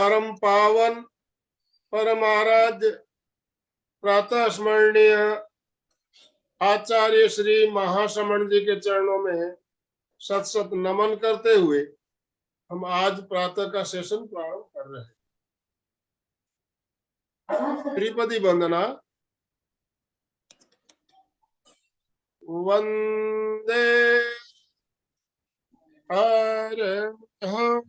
परम पावन परमाराध्य प्रातः स्मरणीय आचार्य श्री महाश्रमण जी के चरणों में सत सत नमन करते हुए हम आज प्रातः का सेशन प्रारंभ कर रहे हैं। त्रिपदी वंदना। वंदे अरहं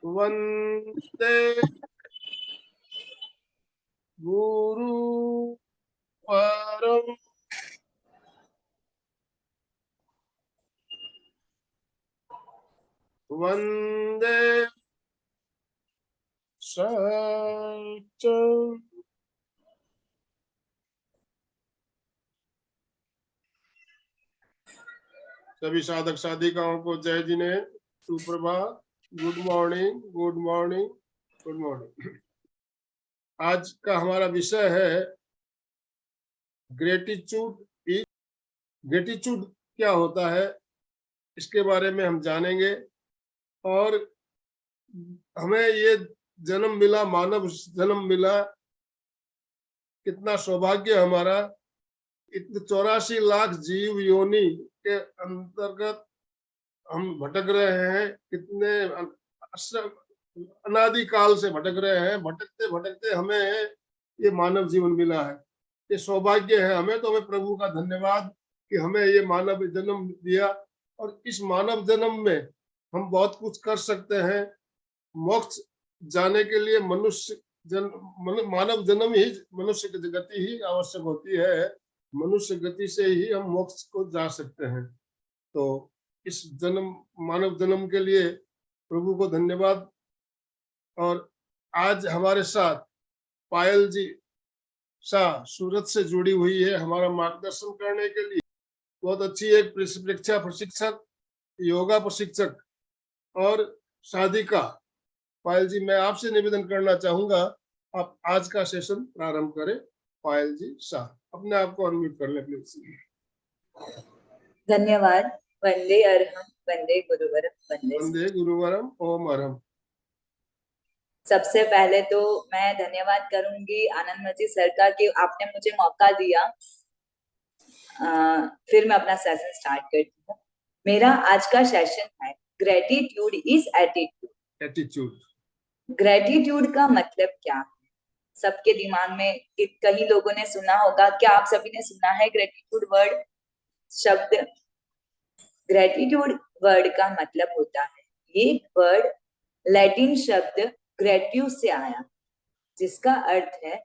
वंदे गुरुवरं वंदे सच्चं सभी साधक साधिकाओं को जय जिने, सुप्रभात, good morning, good morning, good morning. आज का हमारा विषय है ग्रेटिट्यूड। ग्रेटिट्यूड क्या होता है इसके बारे में हम जानेंगे और हमें ये जन्म मिला, मानव जन्म मिला, कितना सौभाग्य हमारा। 84 लाख जीव योनि के अंतर्गत हम भटक रहे हैं, कितने अनादि काल से भटक रहे हैं। भटकते भटकते हमें ये मानव जीवन मिला है, ये सौभाग्य है हमें। तो हमें प्रभु का धन्यवाद कि हमें ये मानव जन्म दिया और इस मानव जन्म में हम बहुत कुछ कर सकते हैं। मोक्ष जाने के लिए मानव जन्म ही, मनुष्य की गति ही आवश्यक होती है। मनुष्य गति से ही हम मोक्ष को जा सकते हैं। तो इस मानव जन्म के लिए प्रभु को धन्यवाद। और आज हमारे साथ पायल जी शाह सूरत से जुड़ी हुई है हमारा मार्गदर्शन करने के लिए। बहुत अच्छी एक परीक्षा प्रशिक्षक, योगा प्रशिक्षक और साधिका। पायल जी, मैं आपसे निवेदन करना चाहूंगा आप आज का सेशन प्रारंभ करें। पायल जी शाह, अपने आप को अनम्यूट कर ले प्लीज। धन्यवाद। वंदे अरहं वंदे गुरुवरम वंदे गुरुवरम ओम अरहं। सबसे पहले तो मैं धन्यवाद करूंगी आनंद मची सर का कि आपने मुझे मौका दिया। फिर मैं अपना सेशन स्टार्ट करती हूँ। मेरा आज का सेशन है gratitude is attitude. Attitude. Gratitude का मतलब क्या है? सबके दिमाग में कई लोगों ने सुना होगा। क्या आप सभी ने सुना है ग्रेटिट्यूड वर्ड, शब्द? ग्रेटिट्यूड वर्ड का मतलब होता है, ये वर्ड लैटिन शब्द ग्रेट्यूस से आया, जिसका अर्थ है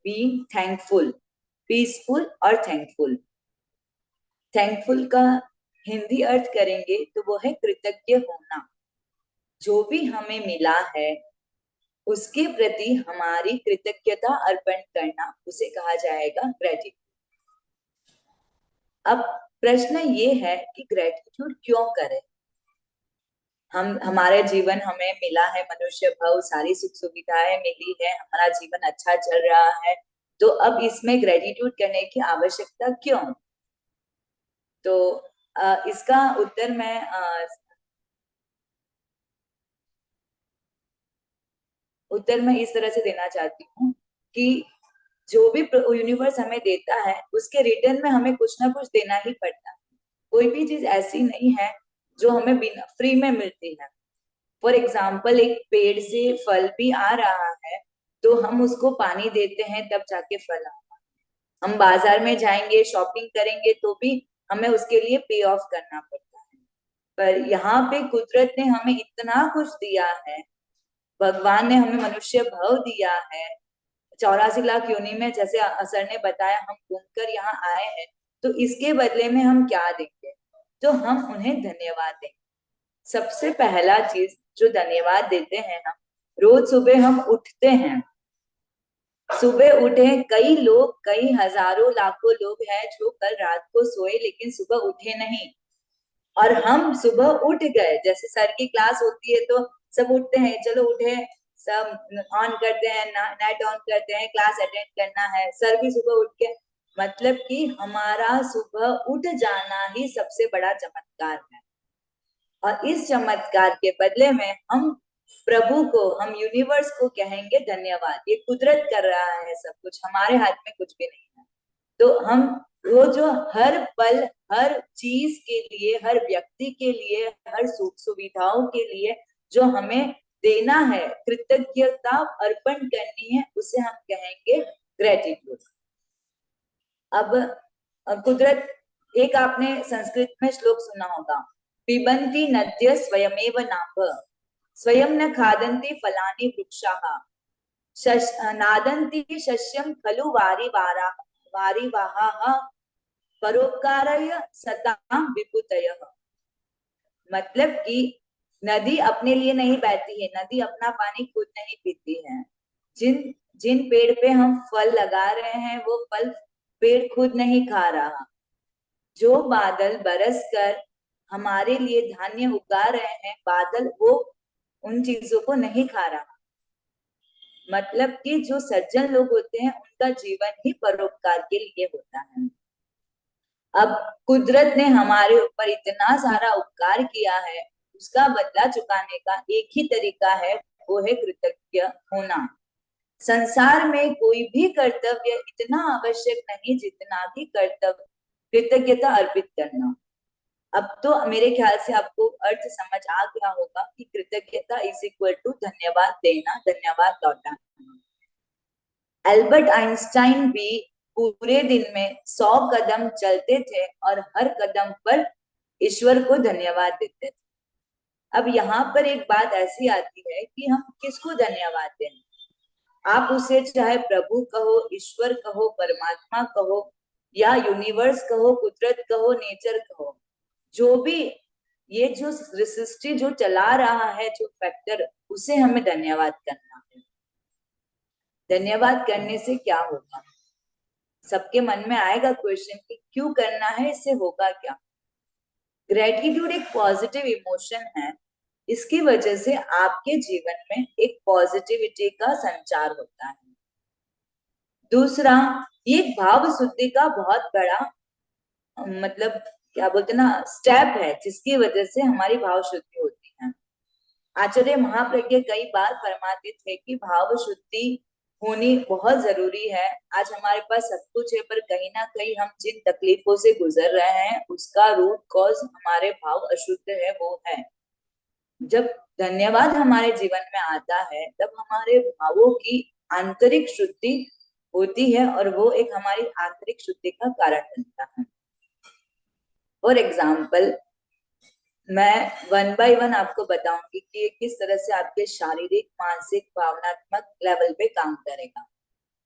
बीइंग थैंकफुल, पीसफुल और थैंकफुल। थैंकफुल का हिंदी अर्थ करेंगे तो वो है कृतज्ञ होना। जो भी हमें मिला है उसके प्रति हमारी कृतज्ञता अर्पण करना, उसे कहा जाएगा ग्रेटिट्यूड। अब प्रश्न ये है कि ग्रेटिट्यूड क्यों करें? हमारे जीवन हमें मिला है, मनुष्य भाव, सारी सुख सुविधाएं मिली है, हमारा जीवन अच्छा चल रहा है, तो अब इसमें ग्रेटिट्यूड करने की आवश्यकता क्यों? तो इसका उत्तर मैं इस तरह से देना चाहती हूँ कि जो भी यूनिवर्स हमें देता है उसके रिटर्न में हमें कुछ ना कुछ देना ही पड़ता है। कोई भी चीज ऐसी नहीं है जो हमें बिना फ्री में मिलती है। फॉर एग्जाम्पल, एक पेड़ से फल भी आ रहा है तो हम उसको पानी देते हैं तब जाके फल आता है। हम बाजार में जाएंगे, शॉपिंग करेंगे तो भी हमें उसके लिए पे ऑफ करना पड़ता है। पर यहाँ पे कुदरत ने हमें इतना कुछ दिया है, भगवान ने हमें मनुष्य भाव दिया है। 84 लाख योनि में, जैसे सर ने बताया, हम घूमकर यहाँ आए हैं, तो इसके बदले में हम क्या देंगे? तो हम उन्हें धन्यवाद देंगे। सबसे पहला चीज जो धन्यवाद देते हैं हम, रोज सुबह हम उठते हैं। सुबह उठे, कई लोग, कई हजारों लाखों लोग हैं जो कल रात को सोए लेकिन सुबह उठे नहीं, और हम सुबह उठ गए। जैसे सर की क्लास होती है तो सब उठते हैं, चलो उठे, सब ऑन करते हैं, नेट ऑन करते हैं, क्लास अटेंड करना है। सर भी सुबह उठ के मतलब कि हमारा सुबह उठ जाना ही सबसे बड़ा चमत्कार है, और इस चमत्कार के बदले में हम प्रभु को, हम यूनिवर्स को कहेंगे धन्यवाद। ये कुदरत कर रहा है सब कुछ, हमारे हाथ में कुछ भी नहीं है। तो हम वो जो हर पल, हर चीज के लिए, हर व्यक्ति के लिए, हर सुख सुविधाओं के लिए जो हमें देना है, कृतज्ञता अर्पण करनी है, उसे हम कहेंगे ग्रेटिट्यूड। अब कुदरत, एक आपने संस्कृत में श्लोक सुना होगा, पिबन्ति नद्य स्वयमेव नाभ, स्वयं न खादन्ति फलानि वृक्षाः, नादन्ति शस्यं खलु वारिवाहाः, परोपकाराय सतां विभूतयः। मतलब कि नदी अपने लिए नहीं बहती है, नदी अपना पानी खुद नहीं पीती है। जिन जिन पेड़ पे हम फल लगा रहे हैं, वो फल पेड़ खुद नहीं खा रहा। जो बादल बरस कर हमारे लिए धान्य उगा रहे हैं, बादल वो उन चीजों को नहीं खा रहा। मतलब कि जो सज्जन लोग होते हैं, उनका जीवन ही परोपकार के लिए होता है। अब कुदरत ने हमारे ऊपर इतना सारा उपकार किया है, उसका बदला चुकाने का एक ही तरीका है, वो है कृतज्ञ होना। संसार में कोई भी कर्तव्य इतना आवश्यक नहीं जितना कि कर्तव्य कृतज्ञता अर्पित करना। अब तो मेरे ख्याल से आपको अर्थ समझ आ गया होगा कि कृतज्ञता इज इक्वल टू धन्यवाद देना, धन्यवाद लौटाना। एल्बर्ट आइंस्टाइन भी पूरे दिन में 100 कदम चलते थे और हर कदम पर ईश्वर को धन्यवाद देते थे। अब यहाँ पर एक बात ऐसी आती है कि हम किसको धन्यवाद दें। आप उसे चाहे प्रभु कहो, ईश्वर कहो, परमात्मा कहो, या यूनिवर्स कहो, कुदरत कहो, नेचर कहो, जो भी ये जो सृष्टि जो चला रहा है, जो फैक्टर, उसे हमें धन्यवाद करना है। धन्यवाद करने से क्या होगा? सबके मन में आएगा क्वेश्चन कि क्यों करना है, इससे होगा क्या? ग्रेटिट्यूड एक पॉजिटिव इमोशन है। इसकी वजह से आपके जीवन में एक पॉजिटिविटी का संचार होता है। दूसरा, ये भाव शुद्धि का बहुत बड़ा मतलब क्या बोलते ना स्टेप है, जिसकी वजह से हमारी भाव शुद्धि होती है। आचार्य महाप्रज्ञ कई बार फरमाते थे कि भाव शुद्धि होनी बहुत जरूरी है। आज हमारे पास सब कुछ है, पर कहीं ना कहीं हम जिन तकलीफों से गुजर रहे हैं, उसका रूट कॉज हमारे भाव अशुद्ध है, वो है। जब धन्यवाद हमारे जीवन में आता है, तब हमारे भावों की आंतरिक शुद्धि होती है, और वो एक हमारी आंतरिक शुद्धि का कारण बनता है। फॉर एग्जाम्पल, मैं 1 बाय 1 आपको बताऊंगी कि किस तरह से आपके शारीरिक, मानसिक, भावनात्मक लेवल पे काम करेगा।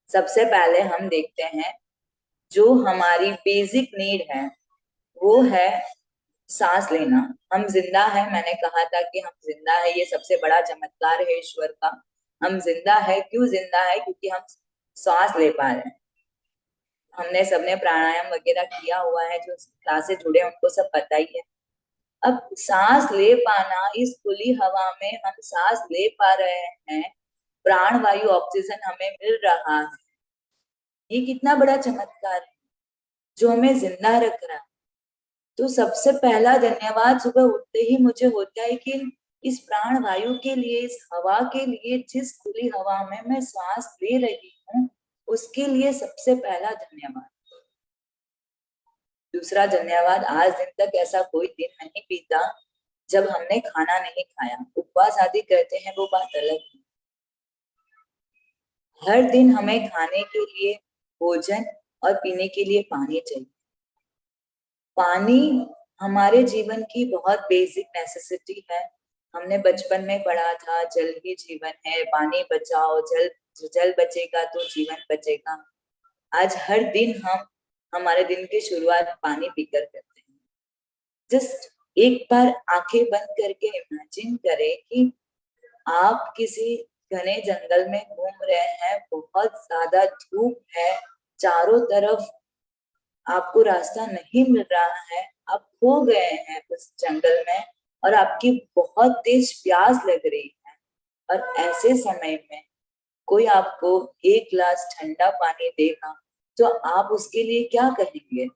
सबसे पहले हम देखते हैं, जो हमारी बेसिक नीड है वो है सांस लेना। हम जिंदा है, मैंने कहा था कि हम जिंदा है, ये सबसे बड़ा चमत्कार है ईश्वर का। हम जिंदा है, क्यों जिंदा है? क्योंकि हम सांस ले पा रहे हैं। हमने सबने प्राणायाम वगैरह किया हुआ है, जो क्लास से जुड़े उनको सब पता ही है। अब सांस ले पाना, इस खुली हवा में हम सांस ले पा रहे हैं, प्राण वायु ऑक्सीजन हमें मिल रहा है, ये कितना बड़ा चमत्कार है जो हमें जिंदा रख रहा है। तो सबसे पहला धन्यवाद सुबह उठते ही मुझे होता है कि इस प्राण वायु के लिए, इस हवा के लिए, जिस खुली हवा में मैं सांस ले रही हूँ, उसके लिए सबसे पहला धन्यवाद। दूसरा धन्यवाद, आज दिन तक ऐसा कोई दिन नहीं बीता जब हमने खाना नहीं खाया। उपवास आदि करते हैं, वो बात अलग है। हर दिन हमें खाने के लिए भोजन और पीने के लिए पानी चाहिए। पानी हमारे जीवन की बहुत बेसिक नेसेसिटी है। हमने बचपन में पढ़ा था, जल ही जीवन है, पानी बचाओ, जल बचेगा तो जीवन बचेगा। आज हर दिन हम हमारे दिन की शुरुआत पानी पीकर करते हैं। जस्ट एक बार आंखें बंद करके इमेजिन करें कि आप किसी घने जंगल में घूम रहे हैं, बहुत ज्यादा धूप है, चारों तरफ आपको रास्ता नहीं मिल रहा है, आप खो गए हैं उस जंगल में, और आपकी बहुत तेज प्यास लग रही है, और ऐसे समय में कोई आपको एक गिलास ठंडा पानी देगा तो आप उसके लिए क्या कहेंगे?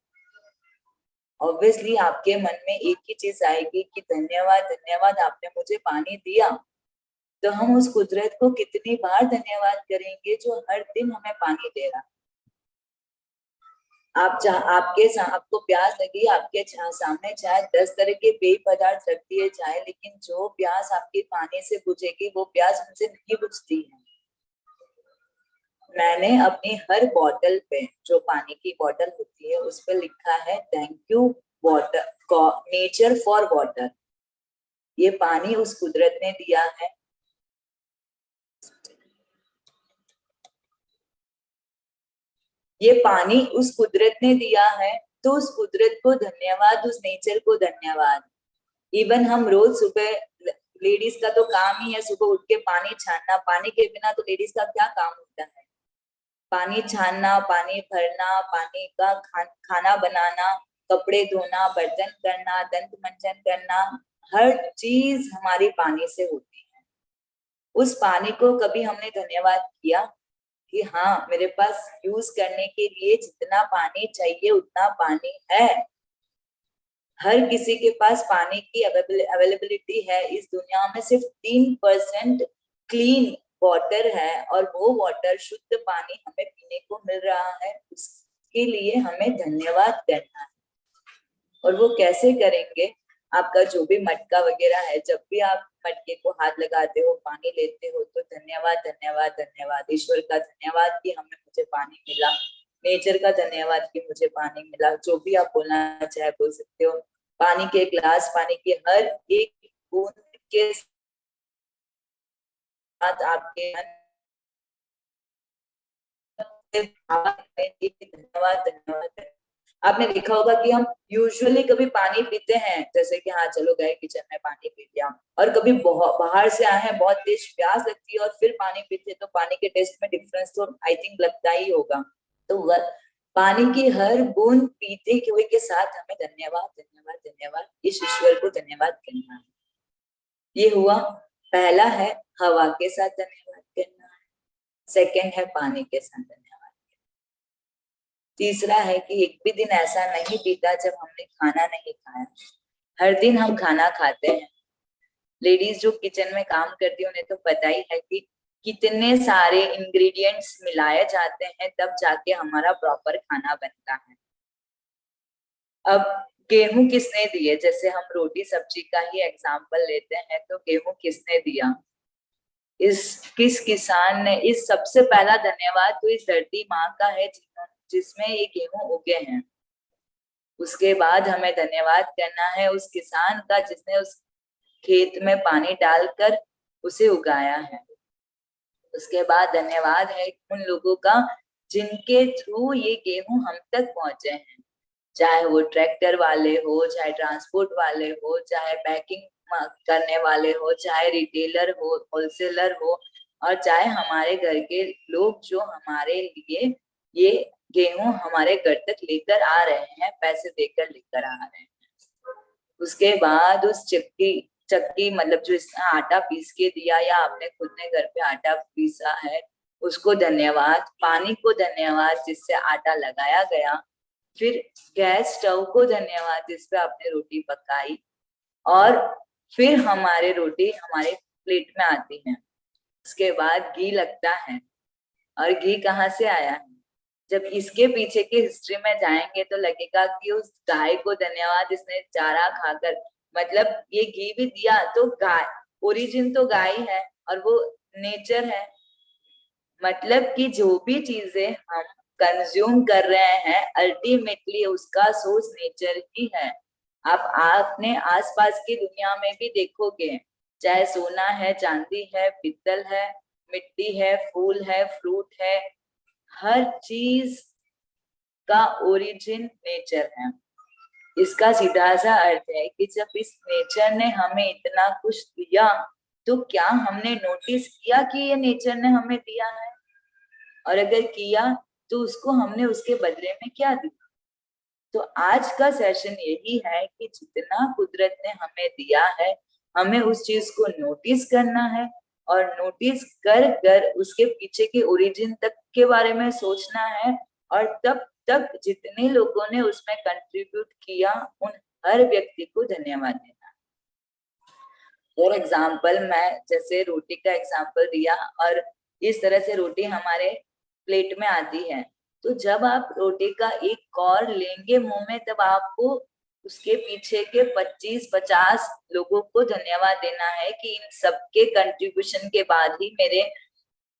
ऑब्वियसली आपके मन में एक ही चीज आएगी कि धन्यवाद धन्यवाद, आपने मुझे पानी दिया। तो हम उस कुदरत को कितनी बार धन्यवाद करेंगे जो हर दिन हमें पानी दे रहा। आपको प्यास लगी, आपके सामने चाहे 10 तरह के पेय पदार्थ रख दिए जाए, लेकिन जो प्यास आपके पानी से बुझेगी वो प्यास उनसे नहीं बुझती है। मैंने अपनी हर बॉटल पे, जो पानी की बॉटल होती है, उस पर लिखा है thank you water, nature for water. ये पानी उस कुदरत ने दिया है। ये पानी उस कुदरत ने दिया है, तो उस कुदरत को धन्यवाद, उस नेचर को धन्यवाद। इवन हम रोज सुबह, लेडीज का तो काम ही है सुबह उठ के पानी छानना। पानी के बिना तो लेडीज का क्या काम होता है? पानी छानना, पानी भरना, पानी का खाना बनाना, कपड़े धोना, बर्तन करना, दंत मंजन करना, हर चीज हमारी पानी से होती है। उस पानी को कभी हमने धन्यवाद किया कि हाँ, मेरे पास यूज करने के लिए जितना पानी चाहिए उतना पानी है? हर किसी के पास पानी की अवेलेबिलिटी है। इस दुनिया में सिर्फ 3% क्लीन वाटर है, और वो वाटर, शुद्ध पानी हमें पीने को मिल रहा है। उसके लिए हमें धन्यवाद करना है। और वो कैसे करेंगे? आपका जो भी मटका वगैरह है, जब भी आप मटके को हाथ लगाते हो, पानी लेते हो, तो धन्यवाद धन्यवाद धन्यवाद। ईश्वर का धन्यवाद कि हमें मुझे पानी मिला, नेचर का धन्यवाद कि मुझे पानी मिला। जो भी आप बोलना चाहे बोल सकते हो। पानी के ग्लास, पानी के हर एक बूंद के साथ आपके धन्यवाद धन्यवाद। आपने देखा होगा कि हम यूजुअली कभी पानी पीते हैं, जैसे कि हाँ चलो गए किचन में पानी पी लिया, और कभी बाहर से आए हैं, बहुत तेज प्यास लगती है और फिर पानी पीते हैं, तो पानी के टेस्ट में डिफरेंस तो आई थिंक लगता ही होगा। तो पानी की हर बूंद पीते हुए के साथ हमें धन्यवाद धन्यवाद धन्यवाद, इस ईश्वर को धन्यवाद करना है। ये हुआ। पहला है हवा के साथ धन्यवाद करना है, सेकंड है पानी के साथ धन्यवाद, तीसरा है कि एक भी दिन ऐसा नहीं बीता जब हमने खाना नहीं खाया। हर दिन हम खाना खाते हैं। लेडीज जो किचन में काम करती है उन्हें तो पता ही है कि कितने सारे इंग्रेडिएंट्स मिलाए जाते हैं, तब जाके हमारा प्रॉपर खाना बनता है। अब गेहूं किसने दिए? जैसे हम रोटी सब्जी का ही एग्जाम्पल लेते हैं, तो गेहूं किसने दिया? किस किसान ने? इस सबसे पहला धन्यवाद तो इस धरती माँ का है जिसमें ये गेहूं उगे हैं। उसके बाद हमें धन्यवाद करना है उस किसान का जिसने उस खेत में पानी डालकर उसे उगाया है। उसके बाद धन्यवाद है उन लोगों का जिनके थ्रू ये गेहूं हम तक पहुंचे हैं, चाहे वो ट्रैक्टर वाले हो, चाहे ट्रांसपोर्ट वाले हो, चाहे पैकिंग करने वाले हो, चाहे रिटेलर हो, होलसेलर हो, और चाहे हमारे घर के लोग जो हमारे लिए ये गेहूं हमारे घर तक लेकर आ रहे हैं, पैसे देकर लेकर आ रहे हैं। उसके बाद उस चक्की मतलब जो इसने आटा पीस के दिया या आपने खुद ने घर पे आटा पीसा है, उसको धन्यवाद। पानी को धन्यवाद जिससे आटा लगाया गया। फिर गैस स्टोव को धन्यवाद जिस पे आपने रोटी पकाई, और फिर हमारे रोटी हमारे प्लेट में आती है। उसके बाद घी लगता है, और घी कहाँ से आया है? जब इसके पीछे की हिस्ट्री में जाएंगे तो लगेगा कि उस गाय को धन्यवाद जिसने चारा खाकर, मतलब ये घी भी दिया तो गाय, ओरिजिन तो गाय है और वो नेचर है। मतलब कि जो भी चीजें हम कंज्यूम कर रहे हैं अल्टीमेटली उसका सोर्स नेचर ही है। आप अपने आसपास की दुनिया में भी देखोगे, चाहे सोना है, चांदी है, पीतल है, मिट्टी है, फूल है, फ्रूट है, हर चीज का ओरिजिन नेचर है। इसका सीधा सा अर्थ है कि जब इस नेचर ने हमें इतना कुछ दिया, तो क्या हमने नोटिस किया कि ये नेचर ने हमें दिया है? और अगर किया तो उसको हमने उसके बदले में क्या दिया? तो आज का सेशन यही है कि जितना कुदरत ने हमें दिया है, हमें उस चीज को नोटिस करना है, और नोटिस कर कर उसके पीछे के ओरिजिन तक के बारे में सोचना है, और तब तक जितने लोगों ने उसमें कंट्रीब्यूट किया उन हर व्यक्ति को धन्यवाद देना। फॉर एग्जाम्पल, मैं जैसे रोटी का एग्जाम्पल दिया और इस तरह से रोटी हमारे प्लेट में आती है, तो जब आप रोटी का एक कौर लेंगे मुंह में, तब आपको उसके पीछे के 25-50 लोगों को धन्यवाद देना है कि इन सबके कंट्रीब्यूशन के बाद ही मेरे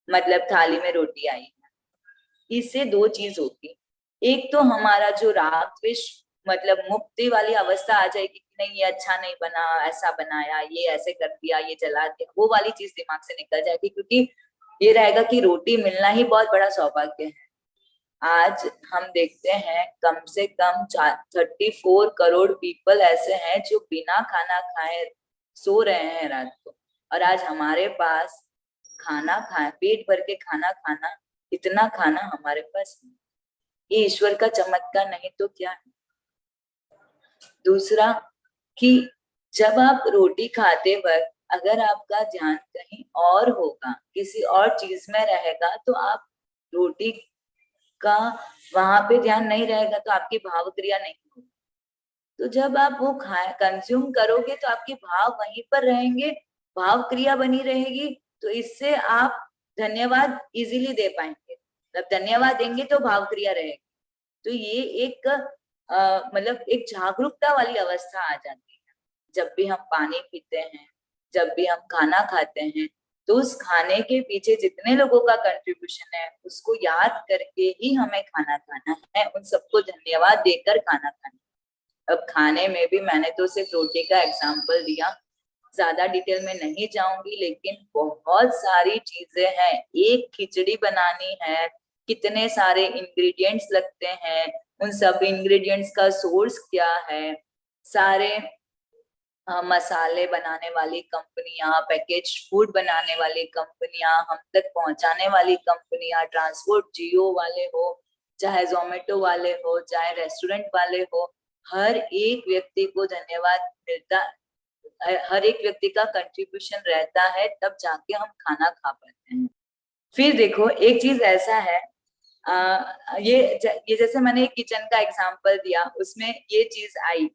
मतलब थाली में रोटी आई है। इससे दो चीज होगी, एक तो हमारा जो राग द्वेष मतलब मुक्ति वाली अवस्था आ जाएगी कि नहीं ये अच्छा नहीं बना, ऐसा बनाया, ये ऐसे कर दिया, ये जला दिया, वो वाली चीज दिमाग से निकल जाएगी, क्योंकि ये रहेगा कि रोटी मिलना ही बहुत बड़ा सौभाग्य है। आज हम देखते हैं कम से कम 34 करोड़ पीपल ऐसे हैं जो बिना खाना खाए सो रहे हैं रात को, और आज हमारे पास खाना खाए, पेट भर के खाना खाना, इतना खाना हमारे पास है। ये ईश्वर का चमत्कार नहीं तो क्या है। दूसरा कि जब आप रोटी खाते वक्त अगर आपका ध्यान कहीं और होगा, किसी और चीज में रहेगा, तो आप रोटी का वहां पे ध्यान नहीं रहेगा तो आपकी भाव क्रिया नहीं होगी। तो जब आप वो कंज्यूम करोगे तो आपके भाव वहीं पर रहेंगे, भाव क्रिया बनी रहेगी, तो इससे आप धन्यवाद इजीली दे पाएंगे। मतलब धन्यवाद देंगे तो भाव क्रिया रहेगी। तो ये एक मतलब एक जागरूकता वाली अवस्था आ जाती है। जब भी हम पानी पीते हैं, जब भी हम खाना खाते हैं, तो उस खाने के पीछे जितने लोगों का कंट्रीब्यूशन है उसको याद करके ही हमें खाना खाना है, उन सबको धन्यवाद देकर खाना खाना है। अब खाने में भी मैंने तो सिर्फ रोटी का एग्जाम्पल दिया, ज्यादा डिटेल में नहीं जाऊंगी, लेकिन बहुत सारी चीजें हैं। एक खिचड़ी बनानी है, कितने सारे इंग्रेडिएंट्स लगते हैं, उन सब इंग्रेडिएंट्स का सोर्स क्या है, सारे मसाले बनाने वाली कंपनियां, पैकेज फूड बनाने वाली कंपनियां, हम तक पहुंचाने वाली कंपनियां, ट्रांसपोर्ट जियो वाले हो, चाहे जोमेटो वाले हो, चाहे रेस्टोरेंट वाले हो, हर एक व्यक्ति को धन्यवाद मिलता, हर एक व्यक्ति का कंट्रीब्यूशन रहता है, तब जाके हम खाना खा पाते हैं। फिर देखो एक चीज ऐसा है, ये जैसे मैंने किचन का एग्जांपल दिया, उसमें ये चीज आई।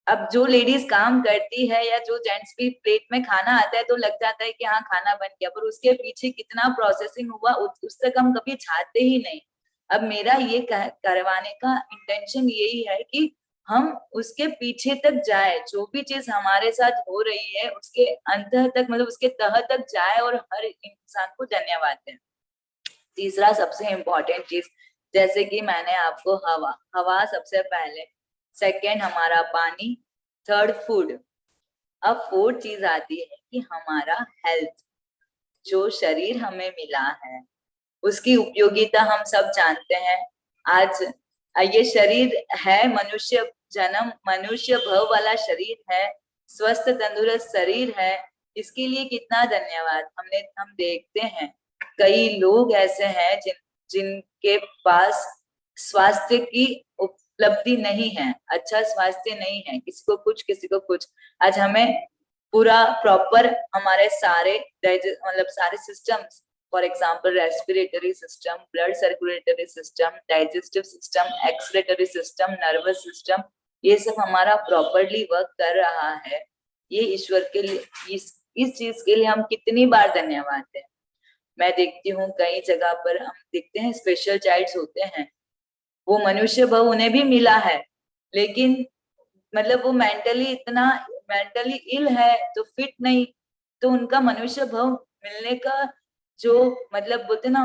अब जो लेडीज काम करती है या जो जेंट्स भी प्लेट में खाना आता है तो लग जाता है कि हाँ खाना बन गया, पर उसके पीछे कितना प्रोसेसिंग हुआ उस तक हम कभी जाते ही नहीं। अब मेरा ये करवाने का इंटेंशन यही है कि हम उसके पीछे तक जाए, जो भी चीज हमारे साथ हो रही है उसके अंत तक, मतलब उसके तह तक जाए और हर इंसान को धन्यवाद दें। तीसरा सबसे इम्पोर्टेंट चीज, जैसे कि मैंने आपको हवा सबसे पहले, सेकंड हमारा पानी, थर्ड फूड। अब फोर्थ चीज आती है कि हमारा हेल्थ, जो शरीर हमें मिला है उसकी उपयोगिता हम सब जानते हैं। आज ये शरीर है, मनुष्य जन्म, मनुष्य भव वाला शरीर है, स्वस्थ तंदुरुस्त शरीर है, इसके लिए कितना धन्यवाद। हम देखते हैं कई लोग ऐसे हैं जिनके पास स्वास्थ्य की उपलब्धि नहीं है, अच्छा स्वास्थ्य नहीं है, किसी को कुछ किसी को कुछ। आज हमें पूरा प्रॉपर हमारे सारे मतलब सारे systems, for example respiratory system, blood circulatory system, digestive system, excretory system, nervous system, ये सब हमारा प्रॉपरली वर्क कर रहा है। ये ईश्वर के लिए, इस चीज के लिए हम कितनी बार धन्यवाद दें। मैं देखती हूँ कई जगह पर हम देखते हैं स्पेशल चाइल्ड्स होते हैं, वो मनुष्य भाव उन्हें भी मिला है, लेकिन मतलब वो मेंटली इल है, तो फिट नहीं, तो उनका मनुष्य भाव मिलने का जो मतलब बोलते ना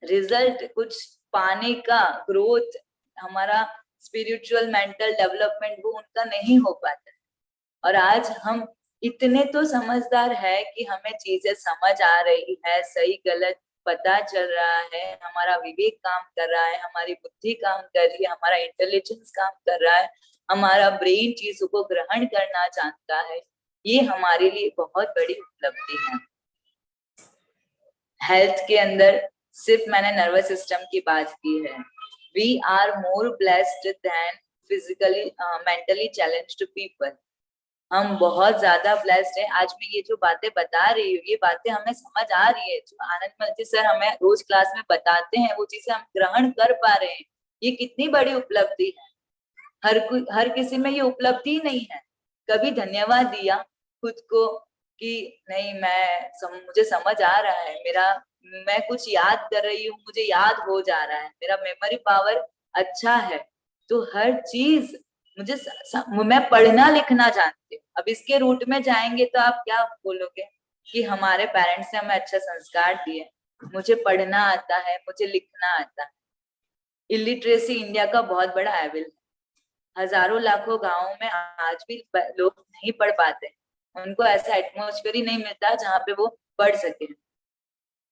रिजल्ट, कुछ पाने का ग्रोथ, हमारा स्पिरिचुअल मेंटल डेवलपमेंट, वो उनका नहीं हो पाता। और आज हम इतने तो समझदार है कि हमें चीजें समझ आ रही है, सही गलत पता चल रहा है, हमारा विवेक काम कर रहा है, हमारी बुद्धि काम कर रही है, हमारा इंटेलिजेंस काम कर रहा है, हमारा ब्रेन चीजों को ग्रहण करना जानता है। ये हमारे लिए बहुत बड़ी उपलब्धि है। हेल्थ के अंदर सिर्फ मैंने नर्वस सिस्टम की बात की है। We are more blessed than physically mentally challenged people. हम बहुत ज्यादा ब्लेस्ड हैं। आज मैं ये जो बातें बता रही हूँ, ये बातें हमें समझ आ रही है, जो आनंद मल्टी सर हमें रोज क्लास में बताते हैं, वो चीजें हम ग्रहण कर पा रहे हैं। ये कितनी बड़ी उपलब्धि है। हर किसी में ये उपलब्धि नहीं है। कभी धन्यवाद दिया खुद को कि नहीं, मुझे समझ आ रहा है, मैं कुछ याद कर रही हूँ, मुझे याद हो जा रहा है, मेरा मेमोरी पावर अच्छा है। तो हर चीज मैं पढ़ना लिखना जानती हूँ। अब इसके रूट में जाएंगे तो आप क्या बोलोगे कि हमारे पेरेंट्स ने हमें अच्छा संस्कार दिए, मुझे पढ़ना आता है, मुझे लिखना आता है। इलिटरेसी इंडिया का बहुत बड़ा एविल है। हजारों लाखों गांवों में आज भी लोग नहीं पढ़ पाते, उनको ऐसा एटमोस्फेयर ही नहीं मिलता जहाँ पे वो पढ़ सके।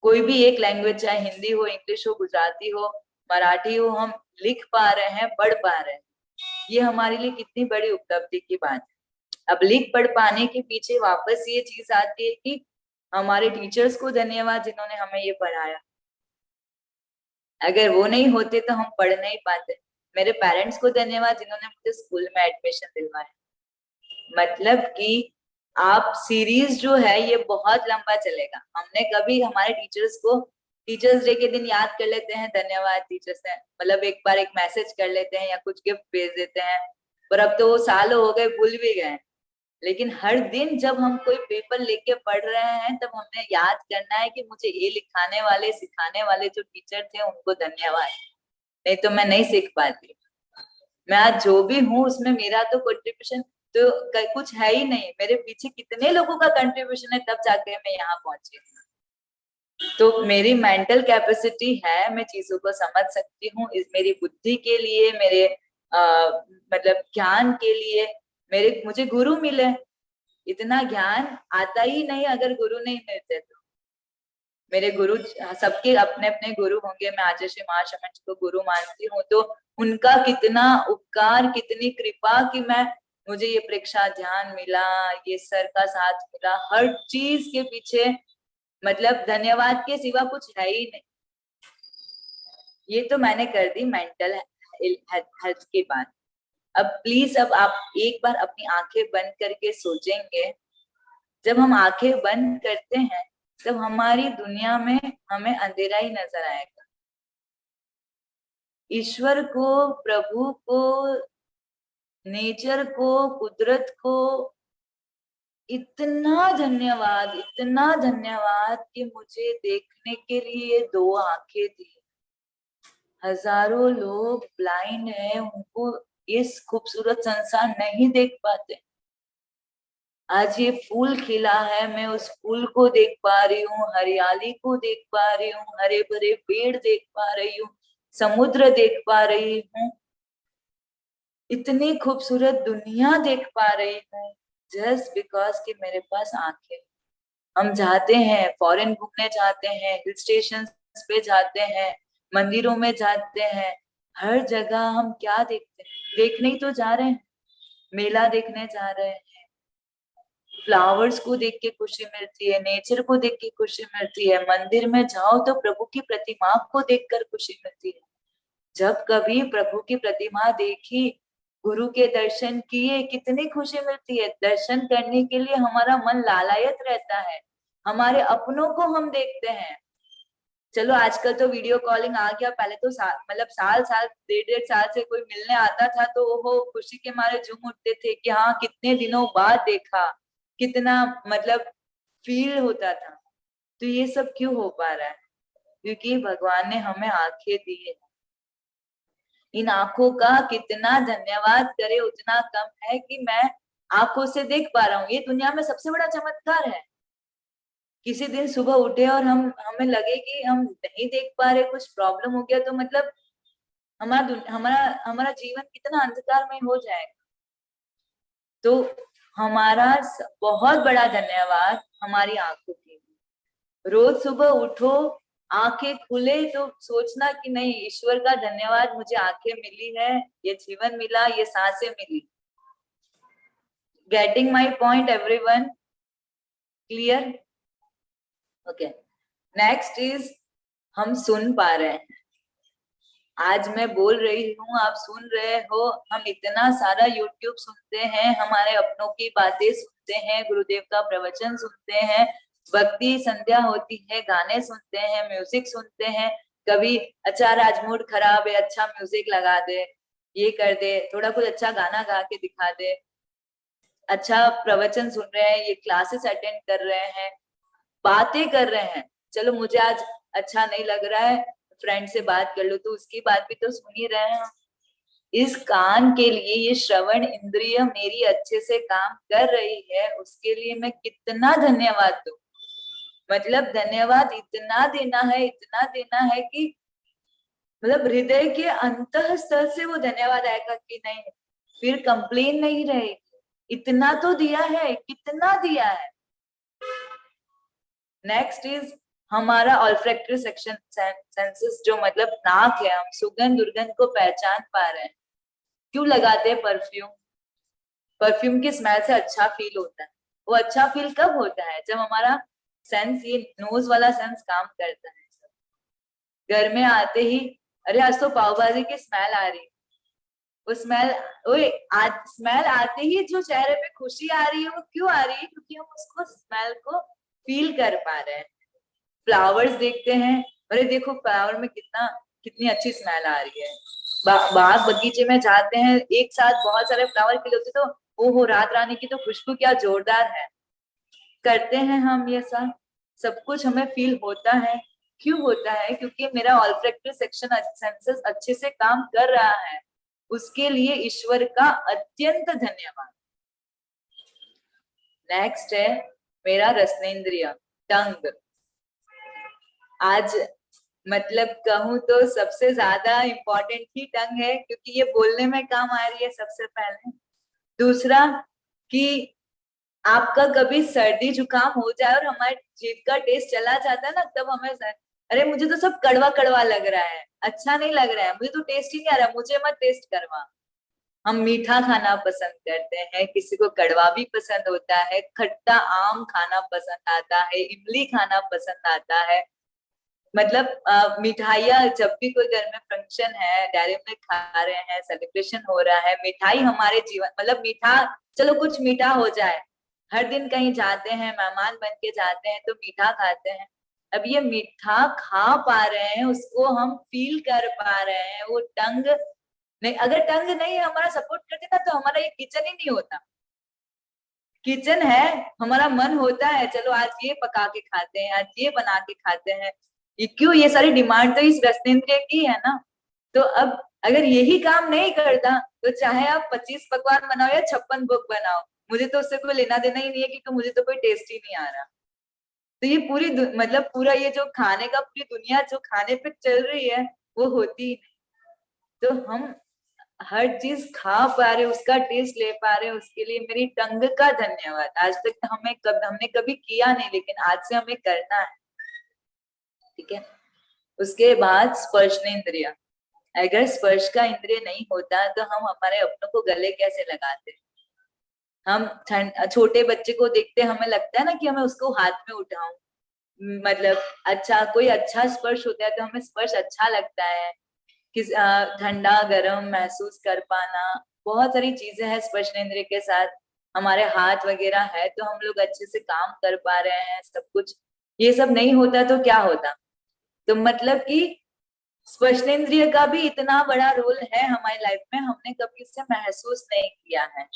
कोई भी एक लैंग्वेज, चाहे हिंदी हो, इंग्लिश हो, गुजराती हो, मराठी हो, हम लिख पा रहे हैं, पढ़ पा रहे हैं। ये हमारे लिए कितनी बड़ी उपलब्धि की बात है। अब लिख पढ़ पाने के पीछे वापस ये चीज आती है कि हमारे टीचर्स को धन्यवाद जिन्होंने हमें ये पढ़ाया। अगर वो नहीं होते तो हम पढ़ नहीं पाते। मेरे पेरेंट्स को धन्यवाद जिन्होंने मुझे स्कूल में एडमिशन दिलवाया। मतलब कि आप सीरीज जो है ये बहुत लंबा चलेगा। हमने कभी हमारे टीचर्स डे के दिन याद कर लेते हैं, धन्यवाद टीचर्स है, मतलब एक बार एक मैसेज कर लेते हैं या कुछ गिफ्ट भेज देते हैं, पर अब तो वो सालों हो गए, भूल भी गए। लेकिन हर दिन जब हम कोई पेपर लेके पढ़ रहे हैं तब हमने याद करना है कि मुझे ये लिखाने वाले, सिखाने वाले जो टीचर थे उनको धन्यवाद, नहीं तो मैं नहीं सीख पाती। मैं आज जो भी हूँ उसमें मेरा तो कंट्रीब्यूशन तो कुछ है ही नहीं। मेरे पीछे कितने लोगों का कंट्रीब्यूशन है, तब जाके मैं यहाँ पहुंची। तो मेरी मेंटल कैपेसिटी है, मैं चीजों को समझ सकती हूँ। इस मेरी बुद्धि के लिए, मेरे मतलब ज्ञान के लिए मुझे गुरु मिले। इतना ज्ञान आता ही नहीं अगर गुरु नहीं मिलते तो। मेरे गुरु, सबके अपने अपने गुरु होंगे, मैं आचार्य महाशय जी को गुरु मानती हूँ, तो उनका कितना उपकार, कितनी कृपा कि मुझे ये परीक्षा ध्यान मिला, ये सर का साथ मिला, हर चीज के पीछे मतलब धन्यवाद के सिवा कुछ है ही नहीं। ये तो मैंने कर दी मेंटल हेल्थ की बात। अब प्लीज अब आप एक बार अपनी आंखें बंद करके सोचेंगे। जब हम आंखें बंद करते हैं तब हमारी दुनिया में हमें अंधेरा ही नजर आएगा। ईश्वर को, प्रभु को, नेचर को, कुदरत को इतना धन्यवाद, इतना धन्यवाद कि मुझे देखने के लिए दो आंखें दी। हजारों लोग ब्लाइंड हैं, उनको इस खूबसूरत संसार नहीं देख पाते। आज ये फूल खिला है, मैं उस फूल को देख पा रही हूँ, हरियाली को देख पा रही हूँ, हरे भरे पेड़ देख पा रही हूँ, समुद्र देख पा रही हूँ, इतनी खूबसूरत दुनिया देख पा रही हूँ, जस्ट बिकॉज कि मेरे पास आंखें। हम जाते हैं, फॉरेन घूमने जाते हैं, हिल स्टेशन पे जाते हैं, मंदिरों में जाते हैं, हर जगह हम क्या देखते हैं? देखने ही तो जा रहे हैं, मेला देखने जा रहे हैं। फ्लावर्स को देख के खुशी मिलती है, नेचर को देख के खुशी मिलती है, मंदिर में जाओ तो प्रभु की प्रतिमा को देखकर खुशी मिलती है। जब कभी प्रभु की प्रतिमा देखी, गुरु के दर्शन किए, कितनी खुशी मिलती है। दर्शन करने के लिए हमारा मन लालायत रहता है, हमारे अपनों को हम देखते हैं। चलो आजकल तो वीडियो कॉलिंग आ गया, पहले तो मतलब साल साल, डेढ़ डेढ़ साल से कोई मिलने आता था तो वो खुशी के मारे झूम उठते थे कि हाँ कितने दिनों बाद देखा, कितना मतलब फील होता था। तो ये सब क्यों हो पा रहा है? क्योंकि भगवान ने हमें आंखें दी है। इन आंखों का कितना धन्यवाद करे उतना कम है कि मैं आंखों से देख पा रहा हूँ। ये दुनिया में सबसे बड़ा चमत्कार है। किसी दिन सुबह उठे और हमें लगे कि हम नहीं देख पा रहे, कुछ प्रॉब्लम हो गया, तो मतलब हमारा हमारा जीवन कितना अंधकारमय हो जाएगा। तो हमारा बहुत बड़ा धन्यवाद हमारी आंखों की। रोज सुबह उठो, आंखें खुले तो सोचना कि नहीं, ईश्वर का धन्यवाद, मुझे आंखें मिली है, ये जीवन मिला, ये सांसें मिली। Getting my point everyone? Clear? Okay, next is हम सुन पा रहे हैं। आज मैं बोल रही हूँ, आप सुन रहे हो, हम इतना सारा यूट्यूब सुनते हैं, हमारे अपनों की बातें सुनते हैं, गुरुदेव का प्रवचन सुनते हैं, भक्ति संध्या होती है, गाने सुनते हैं, म्यूजिक सुनते हैं। कभी अच्छा आज मूड खराब है, अच्छा म्यूजिक लगा दे, ये कर दे, थोड़ा कुछ अच्छा गाना गा के दिखा दे, अच्छा प्रवचन सुन रहे हैं, ये क्लासेस अटेंड कर रहे हैं, बातें कर रहे हैं। चलो मुझे आज अच्छा नहीं लग रहा है, फ्रेंड से बात कर लो, तो उसकी बात भी तो सुन ही रहे हैं। इस कान के लिए, ये श्रवण इंद्रिय मेरी अच्छे से काम कर रही है, उसके लिए मैं कितना धन्यवाद दूं। मतलब धन्यवाद इतना देना है, इतना देना है कि मतलब हृदय के अंतः स्तर से वो धन्यवाद आएगा कि नहीं, फिर कंप्लेन नहीं रहेगी। इतना तो दिया है, कितना दिया है। नेक्स्ट इज हमारा ऑल्फैक्टरी सेक्शन सेंसेस, जो मतलब नाक है, हम सुगंध दुर्गंध को पहचान पा रहे हैं। क्यों लगाते हैं परफ्यूम? परफ्यूम की स्मेल से अच्छा फील होता है। वो अच्छा फील कब होता है? जब हमारा सेंस, ये नोज वाला सेंस काम करता है। घर में आते ही अरे आज तो पाव भाजी की स्मेल आ रही है, वो स्मेल, ओए आज स्मेल आते ही जो चेहरे पे खुशी आ रही है, वो क्यों आ रही है? क्योंकि हम उसको स्मेल को फील कर पा रहे हैं। फ्लावर्स देखते हैं, अरे देखो फ्लावर में कितनी अच्छी स्मेल आ रही है। बाग बगीचे में जाते हैं, एक साथ बहुत सारे फ्लावर खिले होते, तो ओहो रात रानी की तो खुशबू क्या जोरदार है। करते हैं हम ये सब कुछ हमें फील होता है। क्यों होता है? क्योंकि मेरा ऑल्फैक्टरी सेक्शन सेंसेस अच्छे से काम कर रहा है। उसके लिए ईश्वर का अत्यंत धन्यवाद। नेक्स्ट है मेरा रसनेन्द्रिय, टंग। आज मतलब कहूँ तो सबसे ज्यादा इम्पोर्टेंट ही टंग है, क्योंकि ये बोलने में काम आ रही है सबसे पहले। दूसरा कि आपका कभी सर्दी जुकाम हो जाए और हमारे जीभ का टेस्ट चला जाता है ना, तब हमें अरे मुझे तो सब कड़वा कड़वा लग रहा है, अच्छा नहीं लग रहा है, मुझे तो टेस्ट ही नहीं आ रहा, मुझे मत टेस्ट करवा। हम मीठा खाना पसंद करते हैं, किसी को कड़वा भी पसंद होता है, खट्टा आम खाना पसंद आता है, इमली खाना पसंद आता है। मतलब मिठाइयाँ, जब भी कोई घर में फंक्शन है, डेयरी मिल्क खा रहे हैं, सेलिब्रेशन हो रहा है, मिठाई हमारे जीवन, मतलब मीठा, चलो कुछ मीठा हो जाए, हर दिन कहीं जाते हैं, मेहमान बन के जाते हैं, तो मीठा खाते हैं। अब ये मीठा खा पा रहे हैं, उसको हम फील कर पा रहे हैं, वो टंग नहीं, अगर टंग नहीं हमारा सपोर्ट करते ना, तो हमारा ये किचन ही नहीं होता। किचन है, हमारा मन होता है चलो आज ये पका के खाते हैं, आज ये बना के खाते हैं। ये क्यों? ये सारी डिमांड तो इस रसनेंद्रिय की है ना। तो अब अगर यही काम नहीं करता, तो चाहे आप 25 पकवान बनाओ या 56 भोग बनाओ, मुझे तो उससे कोई लेना देना ही नहीं है, क्योंकि मुझे तो कोई टेस्ट ही नहीं आ रहा। तो ये पूरी मतलब पूरा ये जो खाने का, पूरी दुनिया जो खाने पे चल रही है, वो होती ही नहीं। तो हम हर चीज खा पा रहे, उसका टेस्ट ले पा रहे, उसके लिए मेरी टंग का धन्यवाद। आज तक हमने कभी किया नहीं, लेकिन आज से हमें करना है। ठीक है। उसके बाद स्पर्शनेंद्रिय। अगर स्पर्श का इंद्रिय नहीं होता, तो हम हमारे अपनों को गले कैसे लगाते? हम छोटे बच्चे को देखते, हमें लगता है ना कि हमें उसको हाथ में उठाऊं, मतलब अच्छा कोई अच्छा स्पर्श होता है तो हमें स्पर्श अच्छा लगता है। किस ठंडा गर्म महसूस कर पाना, बहुत सारी चीजें हैं स्पर्शनेंद्रिय के साथ। हमारे हाथ वगैरह है, तो हम लोग अच्छे से काम कर पा रहे हैं, सब कुछ। ये सब नहीं होता तो क्या होता? तो मतलब कि स्पर्शनेंद्रिय का भी इतना बड़ा रोल है हमारी लाइफ में, हमने कभी इससे महसूस नहीं किया है।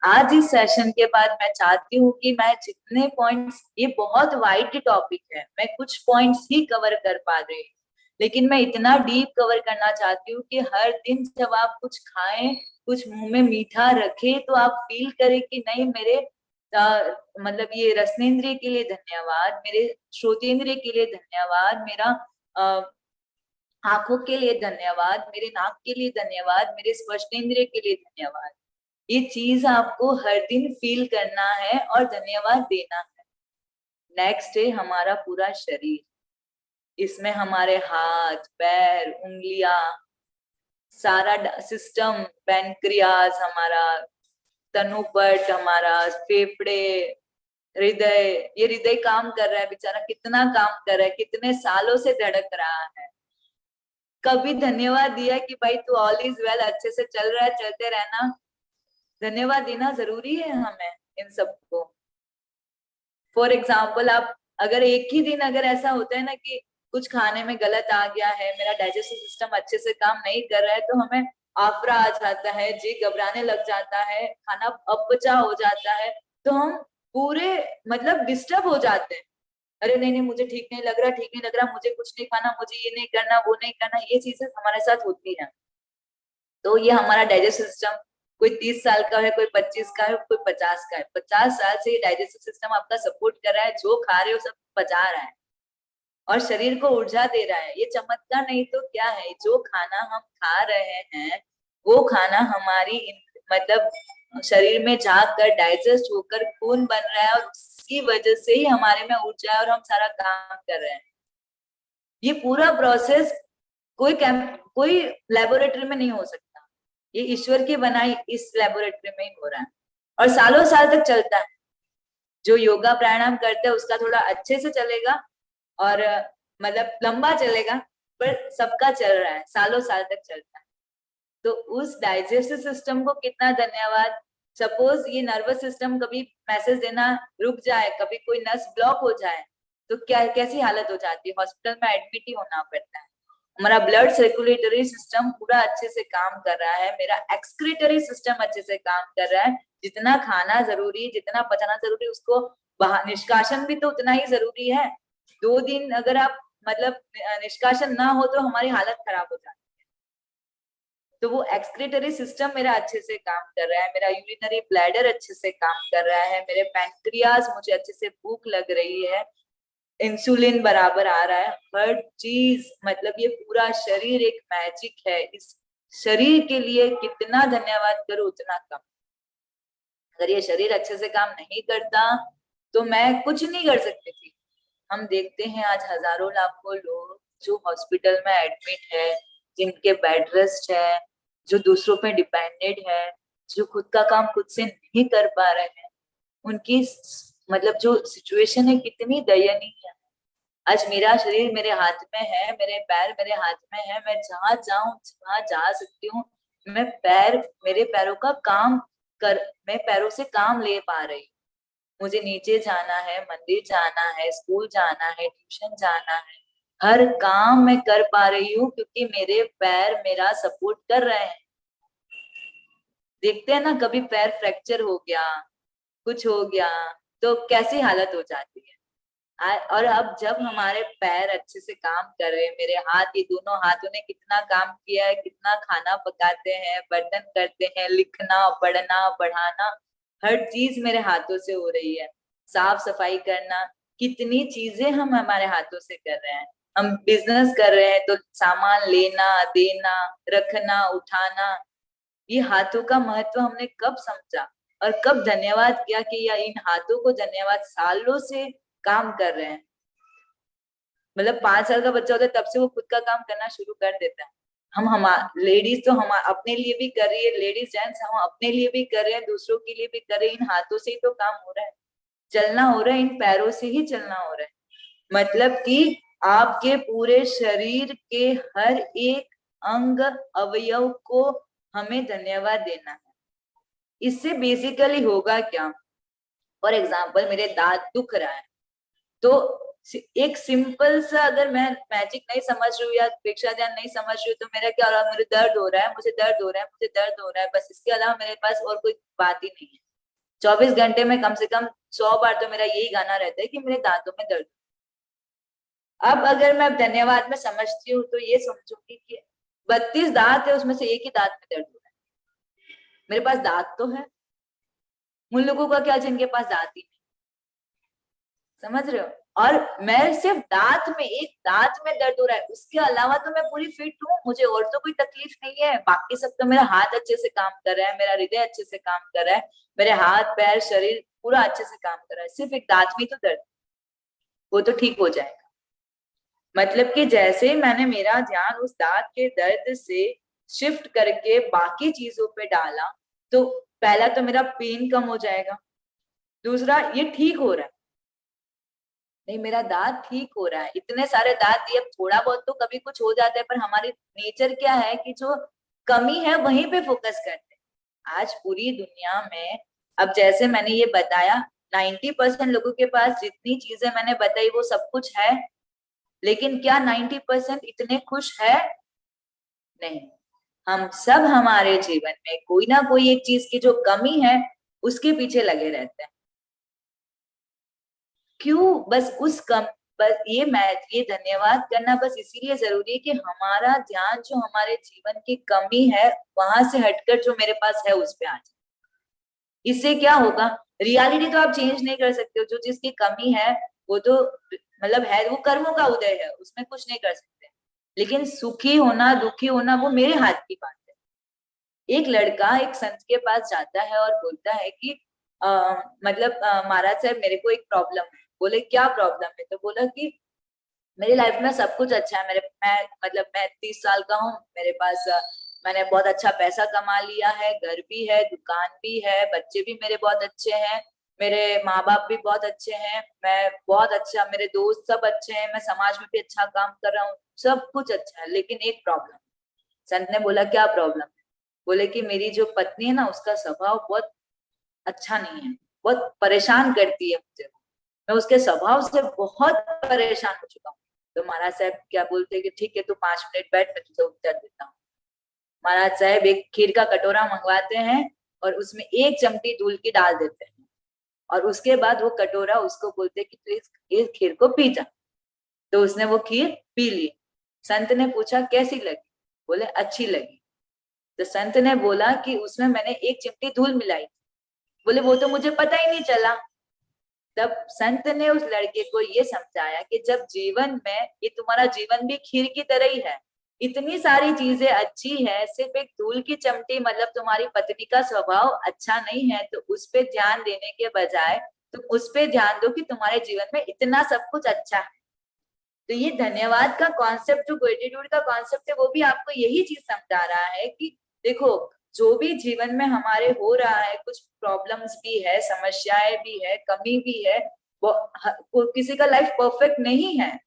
आज इस सेशन के बाद मैं चाहती हूँ कि मैं जितने पॉइंट्स, ये बहुत वाइड टॉपिक है, मैं कुछ पॉइंट्स ही कवर कर पा रही हूँ, लेकिन मैं इतना डीप कवर करना चाहती हूँ कि हर दिन जब आप कुछ खाएं, कुछ मुंह में मीठा रखे, तो आप फील करें कि नहीं, मेरे मतलब ये रसनेंद्रिय के लिए धन्यवाद, मेरे श्रोतेंद्रिय के लिए धन्यवाद, मेरा आंखों के लिए धन्यवाद, मेरे नाक के लिए धन्यवाद, मेरे स्पर्शेंद्रिय के लिए धन्यवाद। ये चीज आपको हर दिन फील करना है और धन्यवाद देना है। नेक्स्ट है हमारा पूरा शरीर। इसमें हमारे हाथ, पैर, उंगलियां, सारा सिस्टम, पैनक्रियाज, हमारा तनुपट, हमारा फेफड़े, हृदय। ये हृदय काम कर रहा है बेचारा, कितना काम कर रहा है, कितने सालों से धड़क रहा है। कभी धन्यवाद दिया कि भाई तू ऑल इज वेल, अच्छे से चल रहा है, चलते रहना। धन्यवाद देना जरूरी है हमें इन सबको। फॉर एग्जाम्पल, आप अगर एक ही दिन अगर ऐसा होता है ना कि कुछ खाने में गलत आ गया है, मेरा डाइजेस्टिव सिस्टम अच्छे से काम नहीं कर रहा है, तो हमें आफरा आ जाता है, जी घबराने लग जाता है, खाना अपचा हो जाता है, तो हम पूरे मतलब डिस्टर्ब हो जाते हैं। अरे नहीं नहीं, मुझे ठीक नहीं लग रहा, ठीक नहीं लग रहा, मुझे कुछ नहीं खाना, मुझे ये नहीं करना, वो नहीं करना, ये चीजें हमारे साथ होती है। तो ये हमारा डाइजेस्टिव सिस्टम, कोई 30 साल का है, कोई 25 का है, कोई 50 का है, 50 साल से ये डाइजेस्टिव सिस्टम आपका सपोर्ट कर रहा है, जो खा रहे हो सब पचा रहा है और शरीर को ऊर्जा दे रहा है। ये चमत्कार नहीं तो क्या है? जो खाना हम खा रहे हैं वो खाना हमारी मतलब शरीर में जाकर डाइजेस्ट होकर खून बन रहा है, और उसकी वजह से ही हमारे में ऊर्जा है और हम सारा काम कर रहे हैं। ये पूरा प्रोसेस कोई लेबोरेटरी में नहीं हो सकता, ये ईश्वर की बनाई इस लेबोरेटरी में ही हो रहा है और सालों साल तक चलता है। जो योगा प्राणायाम करते हैं उसका थोड़ा अच्छे से चलेगा और मतलब लंबा चलेगा, पर सबका चल रहा है, सालों साल तक चलता है। तो उस डाइजेस्टिव सिस्टम को कितना धन्यवाद। सपोज ये नर्वस सिस्टम कभी मैसेज देना रुक जाए, कभी कोई नस ब्लॉक हो जाए, तो क्या कैसी हालत हो जाती है? हॉस्पिटल में एडमिट ही होना पड़ता है। हमारा ब्लड सर्कुलेटरी सिस्टम पूरा अच्छे से काम कर रहा है, मेरा एक्सक्रीटरी सिस्टम अच्छे से काम कर रहा है। जितना खाना जरूरी, जितना पचाना जरूरी, उसको बाहर निष्कासन भी तो उतना ही जरूरी है। 2 दिन अगर आप मतलब निष्कासन ना हो तो हमारी हालत खराब हो जाती है। तो वो एक्सक्रीटरी सिस्टम मेरा अच्छे से काम कर रहा है, मेरा यूरिनरी ब्लैडर अच्छे से काम कर रहा है, मेरे पैंक्रियाज, मुझे अच्छे से भूख लग रही है, इंसुलिन बराबर आ रहा है, हर चीज मतलब ये पूरा शरीर एक मैजिक है। इस शरीर के लिए कितना धन्यवाद करूं उतना कम। अगर ये शरीर अच्छे से काम नहीं करता तो मैं कुछ नहीं कर सकती थी। हम देखते हैं आज हजारों लाखों लोग जो हॉस्पिटल में एडमिट है, जिनके बेड रेस्ट है, जो दूसरों पे डिपेंडेंट है, जो खुद का काम खुद से नहीं कर पा रहे हैं, उनकी मतलब जो सिचुएशन है कितनी दयनीय है। आज मेरा शरीर मेरे हाथ में है, मेरे पैर मेरे हाथ में है, मैं जहां जाऊं वहां जा सकती हूँ। मैं मेरे पैरों का काम कर, मैं पैरों से काम ले पा रही हूँ। मुझे नीचे जाना है, मंदिर जाना है, स्कूल जाना है, ट्यूशन जाना है, हर काम मैं कर पा रही हूँ क्योंकि मेरे पैर मेरा सपोर्ट कर रहे हैं। देखते हैं ना, कभी पैर फ्रैक्चर हो गया, कुछ हो गया, तो कैसी हालत हो जाती है। और अब जब हमारे पैर अच्छे से काम कर रहे हैं, मेरे हाथ, ये दोनों हाथों ने कितना काम किया है, कितना खाना पकाते हैं, बर्तन करते हैं, लिखना पढ़ना पढ़ाना, हर चीज मेरे हाथों से हो रही है। साफ सफाई करना, कितनी चीजें हम हमारे हाथों से कर रहे हैं। हम बिजनेस कर रहे हैं तो सामान लेना देना, रखना उठाना, ये हाथों का महत्व हमने कब समझा और कब धन्यवाद किया कि या इन हाथों को धन्यवाद, सालों से काम कर रहे हैं। मतलब 5 साल का बच्चा होता है तब से वो खुद का काम करना शुरू कर देता है। हम लेडीज तो हम अपने लिए भी कर रही है, लेडीज जेंट्स हम अपने लिए भी कर रहे हैं, दूसरों के लिए भी कर रहे हैं। इन हाथों से ही तो काम हो रहा है, चलना हो रहा है, इन पैरों से ही चलना हो रहा है। मतलब कि आपके पूरे शरीर के हर एक अंग अवयव को हमें धन्यवाद देना है। इससे बेसिकली होगा क्या? फॉर एग्जाम्पल, मेरे दांत दुख रहा है, तो एक सिंपल सा, अगर मैं मैजिक नहीं समझ रही हूँ या प्रेक्षा ध्यान नहीं समझ रही हूँ, तो मेरा क्या हो रहा है? मेरे दर्द हो रहा है, मुझे दर्द हो रहा है, मुझे दर्द हो रहा है, बस। इसके अलावा मेरे पास और कोई बात ही नहीं है। 24 घंटे में कम से कम 100 बार तो मेरा यही गाना रहता है कि मेरे दांतों में दर्द। अब अगर मैं धन्यवाद में समझती हूँ तो ये समझूंगी कि 32 दांत है, उसमें से एक ही दांत में दर्द हो रहा है। मेरे पास दांत तो है, उन लोगों का क्या जिनके पास दांत ही नहीं। समझ रहे हो? और मैं सिर्फ दांत में, एक दांत में दर्द हो रहा है, उसके अलावा तो मैं पूरी फिट हूँ, मुझे और तो कोई तकलीफ नहीं है। बाकी सब तो मेरा हाथ अच्छे से काम कर रहा है, मेरा हृदय अच्छे से काम कर रहा है, मेरे हाथ पैर शरीर पूरा अच्छे से काम कर रहा है। सिर्फ एक दांत में तो दर्द, वो तो ठीक हो जाएगा। मतलब कि जैसे मैंने मेरा ध्यान उस दांत के दर्द से शिफ्ट करके बाकी चीजों पे डाला, तो पहला तो मेरा पेन कम हो जाएगा, दूसरा ये ठीक हो रहा है। नहीं, मेरा दांत ठीक हो रहा है, इतने सारे दांत दिए, थोड़ा बहुत तो कभी कुछ हो जाता है, पर हमारी नेचर क्या है कि जो कमी है वहीं पे फोकस करते हैं। आज पूरी दुनिया में, अब जैसे मैंने ये बताया, 90% लोगों के पास जितनी चीजें मैंने बताई वो सब कुछ है, लेकिन क्या 90% इतने खुश है? नहीं। हम सब हमारे जीवन में कोई ना कोई एक चीज की जो कमी है उसके पीछे लगे रहते हैं। क्यों? बस उस कम बस ये धन्यवाद करना बस इसीलिए जरूरी है कि हमारा ध्यान जो हमारे जीवन की कमी है वहां से हटकर जो मेरे पास है उस पे आ जाए। इससे क्या होगा? रियलिटी तो आप चेंज नहीं कर सकते हो, जो चीज की कमी है वो तो मतलब है, वो कर्मों का उदय है, उसमें कुछ नहीं कर सकते। लेकिन सुखी होना दुखी होना वो मेरे हाथ की बात है। एक लड़का एक संत के पास जाता है और बोलता है कि मतलब महाराज साहब मेरे को एक प्रॉब्लम है। बोले क्या प्रॉब्लम है? तो बोला कि मेरी लाइफ में सब कुछ अच्छा है, मैं 30 साल का हूँ, मेरे पास मैंने बहुत अच्छा पैसा कमा लिया है, घर भी है, दुकान भी है, बच्चे भी मेरे बहुत अच्छे हैं, मेरे माँ बाप भी बहुत अच्छे हैं, मैं बहुत अच्छा, मेरे दोस्त सब अच्छे हैं, मैं समाज में भी अच्छा काम कर रहा हूँ, सब कुछ अच्छा है, लेकिन एक प्रॉब्लम। संत ने बोला क्या प्रॉब्लम? बोले कि मेरी जो पत्नी है ना उसका स्वभाव बहुत अच्छा नहीं है, बहुत परेशान करती है मुझे, मैं उसके स्वभाव से बहुत परेशान हो चुका हूँ। तो महाराज साहब क्या बोलते हैं कि ठीक है तू 5 मिनट बैठ, मैं तुझे उत्तर देता हूँ। महाराज साहब एक खीर का कटोरा मंगवाते हैं और उसमें एक चमटी धूल की डाल देते हैं, और उसके बाद वो कटोरा उसको बोलते हैं कि तू इस खीर को पी जा। तो उसने वो खीर पी ली। संत ने पूछा कैसी लगी? बोले अच्छी लगी। तो संत ने बोला कि उसमें मैंने एक चिमटी धूल मिलाई। बोले वो तो मुझे पता ही नहीं चला। तब संत ने उस लड़के को ये समझाया कि जब जीवन में, ये तुम्हारा जीवन भी खीर की तरह ही है, इतनी सारी चीजें अच्छी है, सिर्फ एक धूल की चमटी मतलब तुम्हारी पत्नी का स्वभाव अच्छा नहीं है, तो उस पे ध्यान देने के बजाय तुम उस पे ध्यान दो कि तुम्हारे जीवन में इतना सब कुछ अच्छा है। तो ये धन्यवाद का कॉन्सेप्ट, जो ग्रेटिट्यूड का कॉन्सेप्ट है, वो भी आपको यही चीज समझा रहा है कि देखो, जो भी जीवन में हमारे हो रहा है, कुछ प्रॉब्लम्स भी है, समस्याएं भी है, कमी भी है, वो किसी का लाइफ परफेक्ट नहीं है,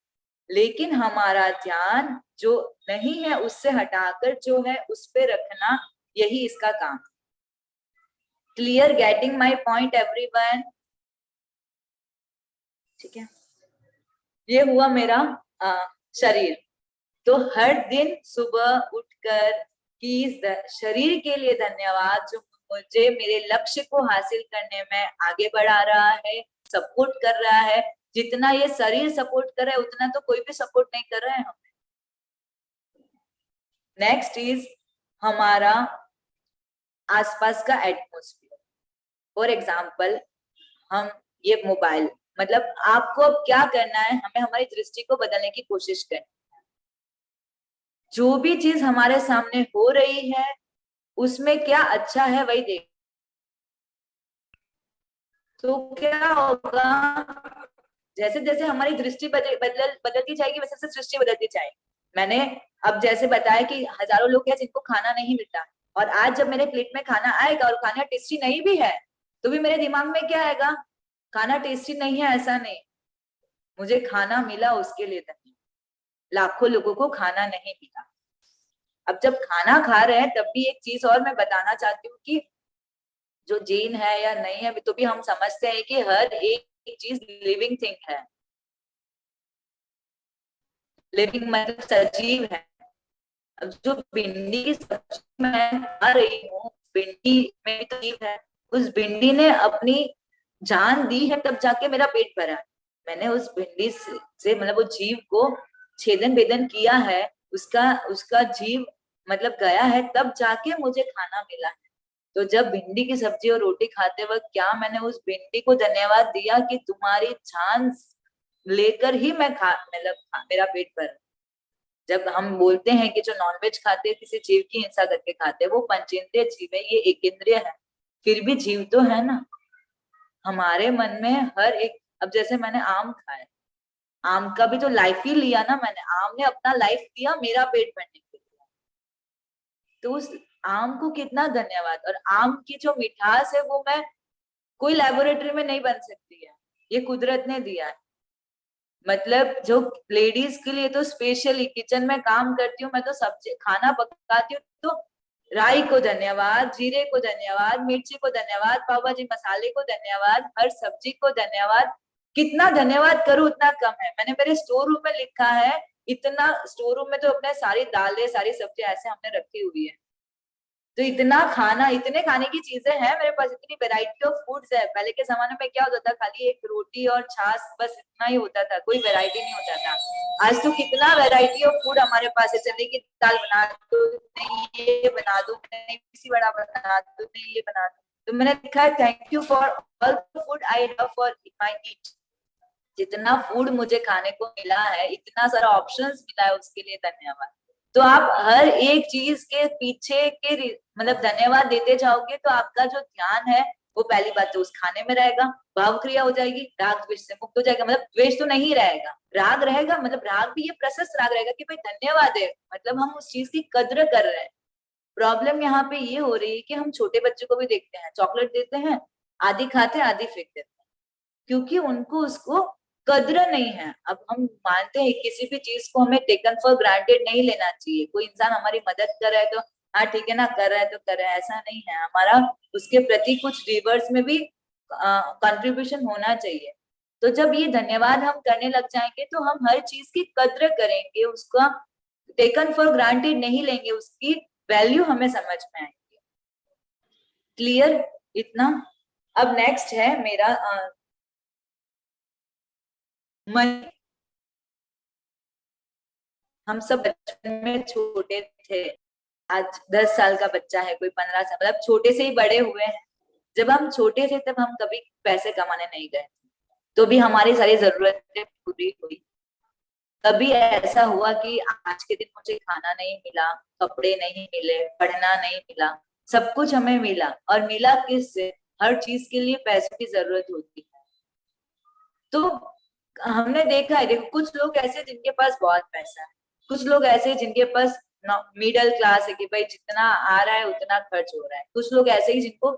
लेकिन हमारा ध्यान जो नहीं है उससे हटाकर जो है उस पे रखना, यही इसका काम। Clear? Getting my point everyone? ठीक है। ये हुआ मेरा शरीर। तो हर दिन सुबह उठकर कि इस शरीर के लिए धन्यवाद जो मुझे मेरे लक्ष्य को हासिल करने में आगे बढ़ा रहा है, सपोर्ट कर रहा है। जितना ये शरीर सपोर्ट कर रहा है उतना तो कोई भी सपोर्ट नहीं कर रहा है हमें। नेक्स्ट इज हमारा आसपास का एटमोस्फियर। फॉर एग्जाम्पल, हम ये मोबाइल, मतलब आपको अब क्या करना है, हमें हमारी दृष्टि को बदलने की कोशिश करनी। जो भी चीज हमारे सामने हो रही है उसमें क्या अच्छा है वही देख। तो क्या होगा? जैसे जैसे हमारी दृष्टि बदलती जाएगी वैसे वैसे सृष्टि बदलती जाएगी। मैंने अब जैसे बताया कि हजारों लोग हैं जिनको खाना नहीं मिलता, और आज जब मेरे प्लेट में खाना आएगा और खाना टेस्टी नहीं भी है तो भी मेरे दिमाग में क्या आएगा? खाना टेस्टी नहीं है ऐसा नहीं, मुझे खाना मिला उसके लिए धन्यवाद। लाखों लोगों को खाना नहीं मिला। अब जब खाना खा रहे हैं तब भी एक चीज और मैं बताना चाहती हूँ कि जो जीन है या नहीं है तो भी हम समझते हैं कि हर एक चीज लिविंग थिंग है। लिविंग मतलब सजीव है। अब जो भिंडी की सब्जी मैं खा रही हूँ, भिंडी में भी तो जीव है। उस भिंडी ने अपनी जान दी है तब जाके मेरा पेट भरा है। मैंने उस भिंडी से मतलब वो जीव को छेदन भेदन किया है, उसका उसका जीव मतलब गया है तब जाके मुझे खाना मिला है। तो जब भिंडी की सब्जी और रोटी खाते वक्त क्या मैंने उस भिंडी को धन्यवाद दिया कि तुम्हारी जान लेकर ही मैं मेरा पेट भर। जब हम बोलते हैं कि जो नॉनवेज खाते हैं किसी जीव की हिंसा करके खाते हैं, वो पंचेंद्रिय जीव है, ये एक इंद्रिय है, फिर भी जीव तो है ना। हमारे मन में हर एक, अब जैसे मैंने आम खाया, आम का भी तो लाइफ ही लिया ना मैंने, आम ने अपना लाइफ दिया मेरा पेट भरने के लिए। तो उस आम को कितना धन्यवाद। और आम की जो मिठास है वो मैं कोई लेबोरेटरी में नहीं बन सकती है, ये कुदरत ने दिया है। मतलब जो लेडीज के लिए तो स्पेशली किचन में काम करती हूँ मैं, तो सब्जी खाना पकाती हूँ, तो राई को धन्यवाद, जीरे को धन्यवाद, मिर्ची को धन्यवाद, पाव भाजी मसाले को धन्यवाद, हर सब्जी को धन्यवाद। कितना धन्यवाद करूं उतना कम है। मैंने मेरे स्टोर रूम में लिखा है, इतना स्टोर रूम में तो अपने सारी दालें सारी सब्जियां ऐसे हमने रखी हुई है, तो इतना खाना, इतने खाने की चीजें हैं मेरे पास, इतनी वैरायटी ऑफ फूड्स है। पहले के जमाने में क्या होता था, खाली एक रोटी और छाछ बस इतना ही होता था, कोई वैरायटी नहीं होता था। आज तो कितना वैरायटी ऑफ फूड हमारे पास है। चने की दाल बना दो, नहीं ये बना दो, नहीं किसी बड़ा बना दो, नहीं ये बना दो। तो मैंने लिखा है, thank you for all the food I love for my eat. जितना फूड मुझे खाने को मिला है, इतना सारा ऑप्शंस मिला है, उसके लिए धन्यवाद। तो आप हर एक चीज के पीछे के मतलब धन्यवाद देते जाओगे, तो आपका जो ध्यान है वो पहली बात तो उस खाने में रहेगा, भाव क्रिया हो जाएगी, राग द्वेष से मुक्त हो जाएगा। मतलब द्वेष तो नहीं रहेगा, राग रहेगा, मतलब राग भी ये प्रशस्त राग रहेगा कि भाई धन्यवाद है, मतलब हम उस चीज की कद्र कर रहे हैं। प्रॉब्लम यहाँ पे ये हो रही है कि हम छोटे बच्चों को भी देखते हैं, चॉकलेट देते हैं, आधी खाते हैं आधी फेंक देते हैं, क्योंकि उनको उसको कद्र नहीं है। अब हम मानते हैं किसी भी चीज को हमें टेकन फॉर ग्रांटेड नहीं लेना चाहिए। कोई इंसान हमारी मदद कर रहा है तो हाँ ठीक है ना, कर रहा है तो कर रहा है, ऐसा नहीं है। हमारा उसके प्रति कुछ रिवर्स में भी कंट्रीब्यूशन होना चाहिए। तो जब ये धन्यवाद हम करने लग जाएंगे तो हम हर चीज की कद्र करेंगे, उसका टेकन फॉर ग्रांटेड नहीं लेंगे, उसकी वैल्यू हमें समझ में आएगी। क्लियर इतना? अब नेक्स्ट है मेरा मनी। हम सब बचपन में छोटे थे, आज 10 साल का बच्चा है, कोई 15 साल, मतलब छोटे से ही बड़े हुए हैं। जब हम छोटे थे तब हम कभी पैसे कमाने नहीं गए, तो भी हमारी सारी जरूरतें पूरी हुई। कभी ऐसा हुआ कि आज के दिन मुझे खाना नहीं मिला, कपड़े नहीं मिले, पढ़ना नहीं मिला, सब कुछ हमें मिला। और मिला किससे? हर चीज के लिए पैसों की जरूरत होती है। तो हमने देखा है, देखो कुछ लोग ऐसे जिनके पास बहुत पैसा है, कुछ लोग ऐसे जिनके पास मिडिल क्लास है कि भाई जितना आ रहा है उतना खर्च हो रहा है, कुछ लोग ऐसे ही जिनको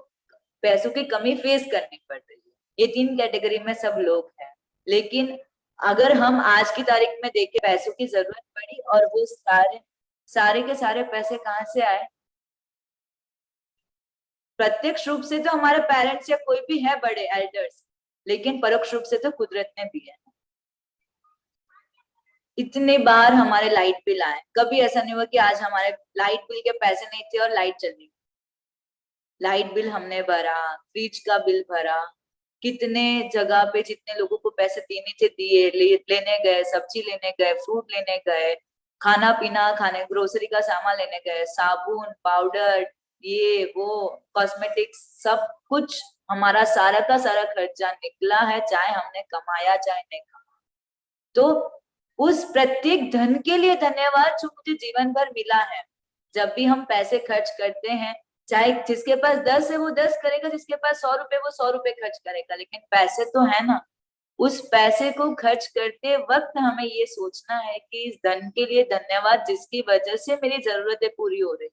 पैसों की कमी फेस करनी पड़ रही है। ये 3 कैटेगरी में सब लोग हैं। लेकिन अगर हम आज की तारीख में देखें, पैसों की जरूरत पड़ी और वो सारे सारे के सारे पैसे कहाँ से आए? प्रत्यक्ष रूप से तो हमारे पेरेंट्स या कोई भी है बड़े एल्डर्स, लेकिन परोक्ष रूप से तो कुदरत ने दिया है। इतने बार हमारे लाइट बिल आए, कभी ऐसा नहीं हुआ कि आज हमारे लाइट बिल के पैसे नहीं थे और लाइट चली। लाइट बिल हमने भरा, फ्रिज का बिल भरा, कितने जगह पे जितने लोगों को पैसे देने थे दिए, लेने गए, सब्जी लेने गए, फ्रूट लेने गए, खाना पीना खाने, ग्रोसरी का सामान लेने गए, साबुन पाउडर ये वो कॉस्मेटिक्स, सब कुछ हमारा सारा का सारा खर्चा निकला है, चाहे हमने कमाया चाहे नहीं कमाया। तो उस प्रत्येक धन के लिए धन्यवाद जो मुझे जीवन भर मिला है। जब भी हम पैसे खर्च करते हैं, चाहे जिसके पास 10 है वो 10 करेगा, जिसके पास 100 रुपए वो 100 रुपए खर्च करेगा, लेकिन पैसे तो है ना। उस पैसे को खर्च करते वक्त हमें ये सोचना है कि इस धन के लिए धन्यवाद जिसकी वजह से मेरी जरूरतें पूरी हो रही।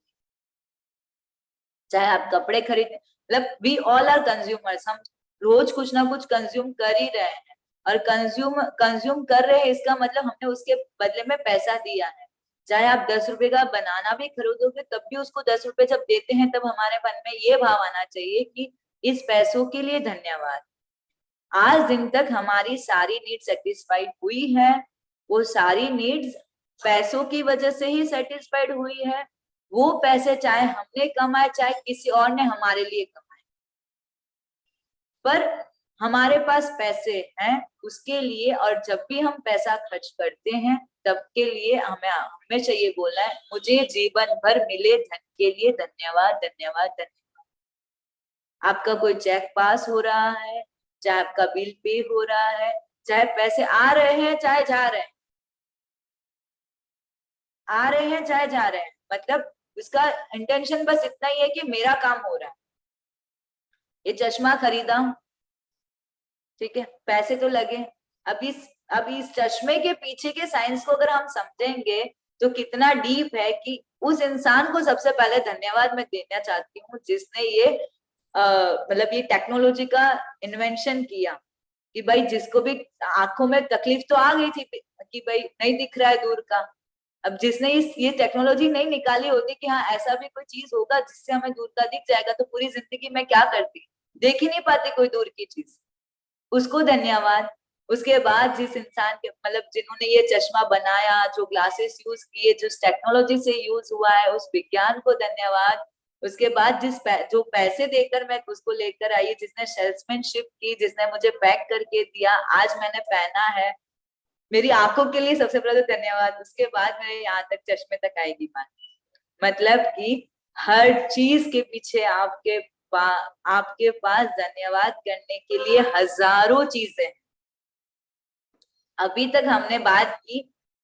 चाहे आप कपड़े खरीदे, मतलब वी ऑल आर कंज्यूमर्स, हम रोज कुछ ना कुछ कंज्यूम कर ही रहे हैं, और कंज्यूम कर रहे हैं इसका मतलब हमने उसके बदले में पैसा दिया है। चाहे आप 10 रुपए का बनाना भी खरीदोगे तब भी उसको 10 रुपए जब देते हैं तब हमारे मन में ये भाव आना चाहिए कि इस पैसों के लिए धन्यवाद। आज दिन तक हमारी सारी नीड सेटिस्फाइड हुई है, वो सारी नीड्स पैसों की वजह से ही सेटिस्फाइड हुई है। वो पैसे चाहे हमने कमाए चाहे किसी और ने हमारे लिए कमाए, पर हमारे पास पैसे हैं उसके लिए। और जब भी हम पैसा खर्च करते हैं तब के लिए हमें हमेशा ये बोलना है, मुझे जीवन भर मिले धन के लिए धन्यवाद धन्यवाद धन्यवाद। आपका कोई चेक पास हो रहा है, चाहे आपका बिल पे हो रहा है, चाहे पैसे आ रहे हैं चाहे जा रहे हैं, आ रहे हैं चाहे जा रहे हैं, मतलब उसका इंटेंशन बस इतना ही है कि मेरा काम हो रहा है। ये चश्मा खरीदा, ठीक है, पैसे तो लगे। अब इस चश्मे के पीछे के साइंस को अगर हम समझेंगे तो कितना डीप है कि उस इंसान को सबसे पहले धन्यवाद मैं देना चाहती हूँ जिसने ये मतलब ये टेक्नोलॉजी का इन्वेंशन किया कि भाई जिसको भी आंखों में तकलीफ तो आ गई थी कि भाई नहीं दिख रहा है दूर का, अब जिसने ये टेक्नोलॉजी नहीं निकाली होती कि हाँ ऐसा भी कोई चीज होगा जिससे हमें दूर का दिख जाएगा, तो पूरी जिंदगी में क्या करती, देख ही नहीं पाती कोई दूर की चीज, उसको धन्यवाद। उसके बाद जिस इंसान के मतलब जिन्होंने ये चश्मा बनाया, जो ग्लासेस यूज किए, जिस टेक्नोलॉजी से यूज हुआ है, उस विज्ञान को धन्यवाद। उसके बाद जो पैसे देकर मैं उसको लेकर आई, जिसने सेल्समैनशिप की, जिसने मुझे पैक करके दिया, आज मैंने पहना है, मेरी आंखों के लिए सबसे पहले तो धन्यवाद। उसके बाद मेरे यहाँ तक चश्मे तक आएगी बात। मतलब कि हर चीज के पीछे आपके पास धन्यवाद करने के लिए हजारों चीजें हैं। अभी तक हमने बात की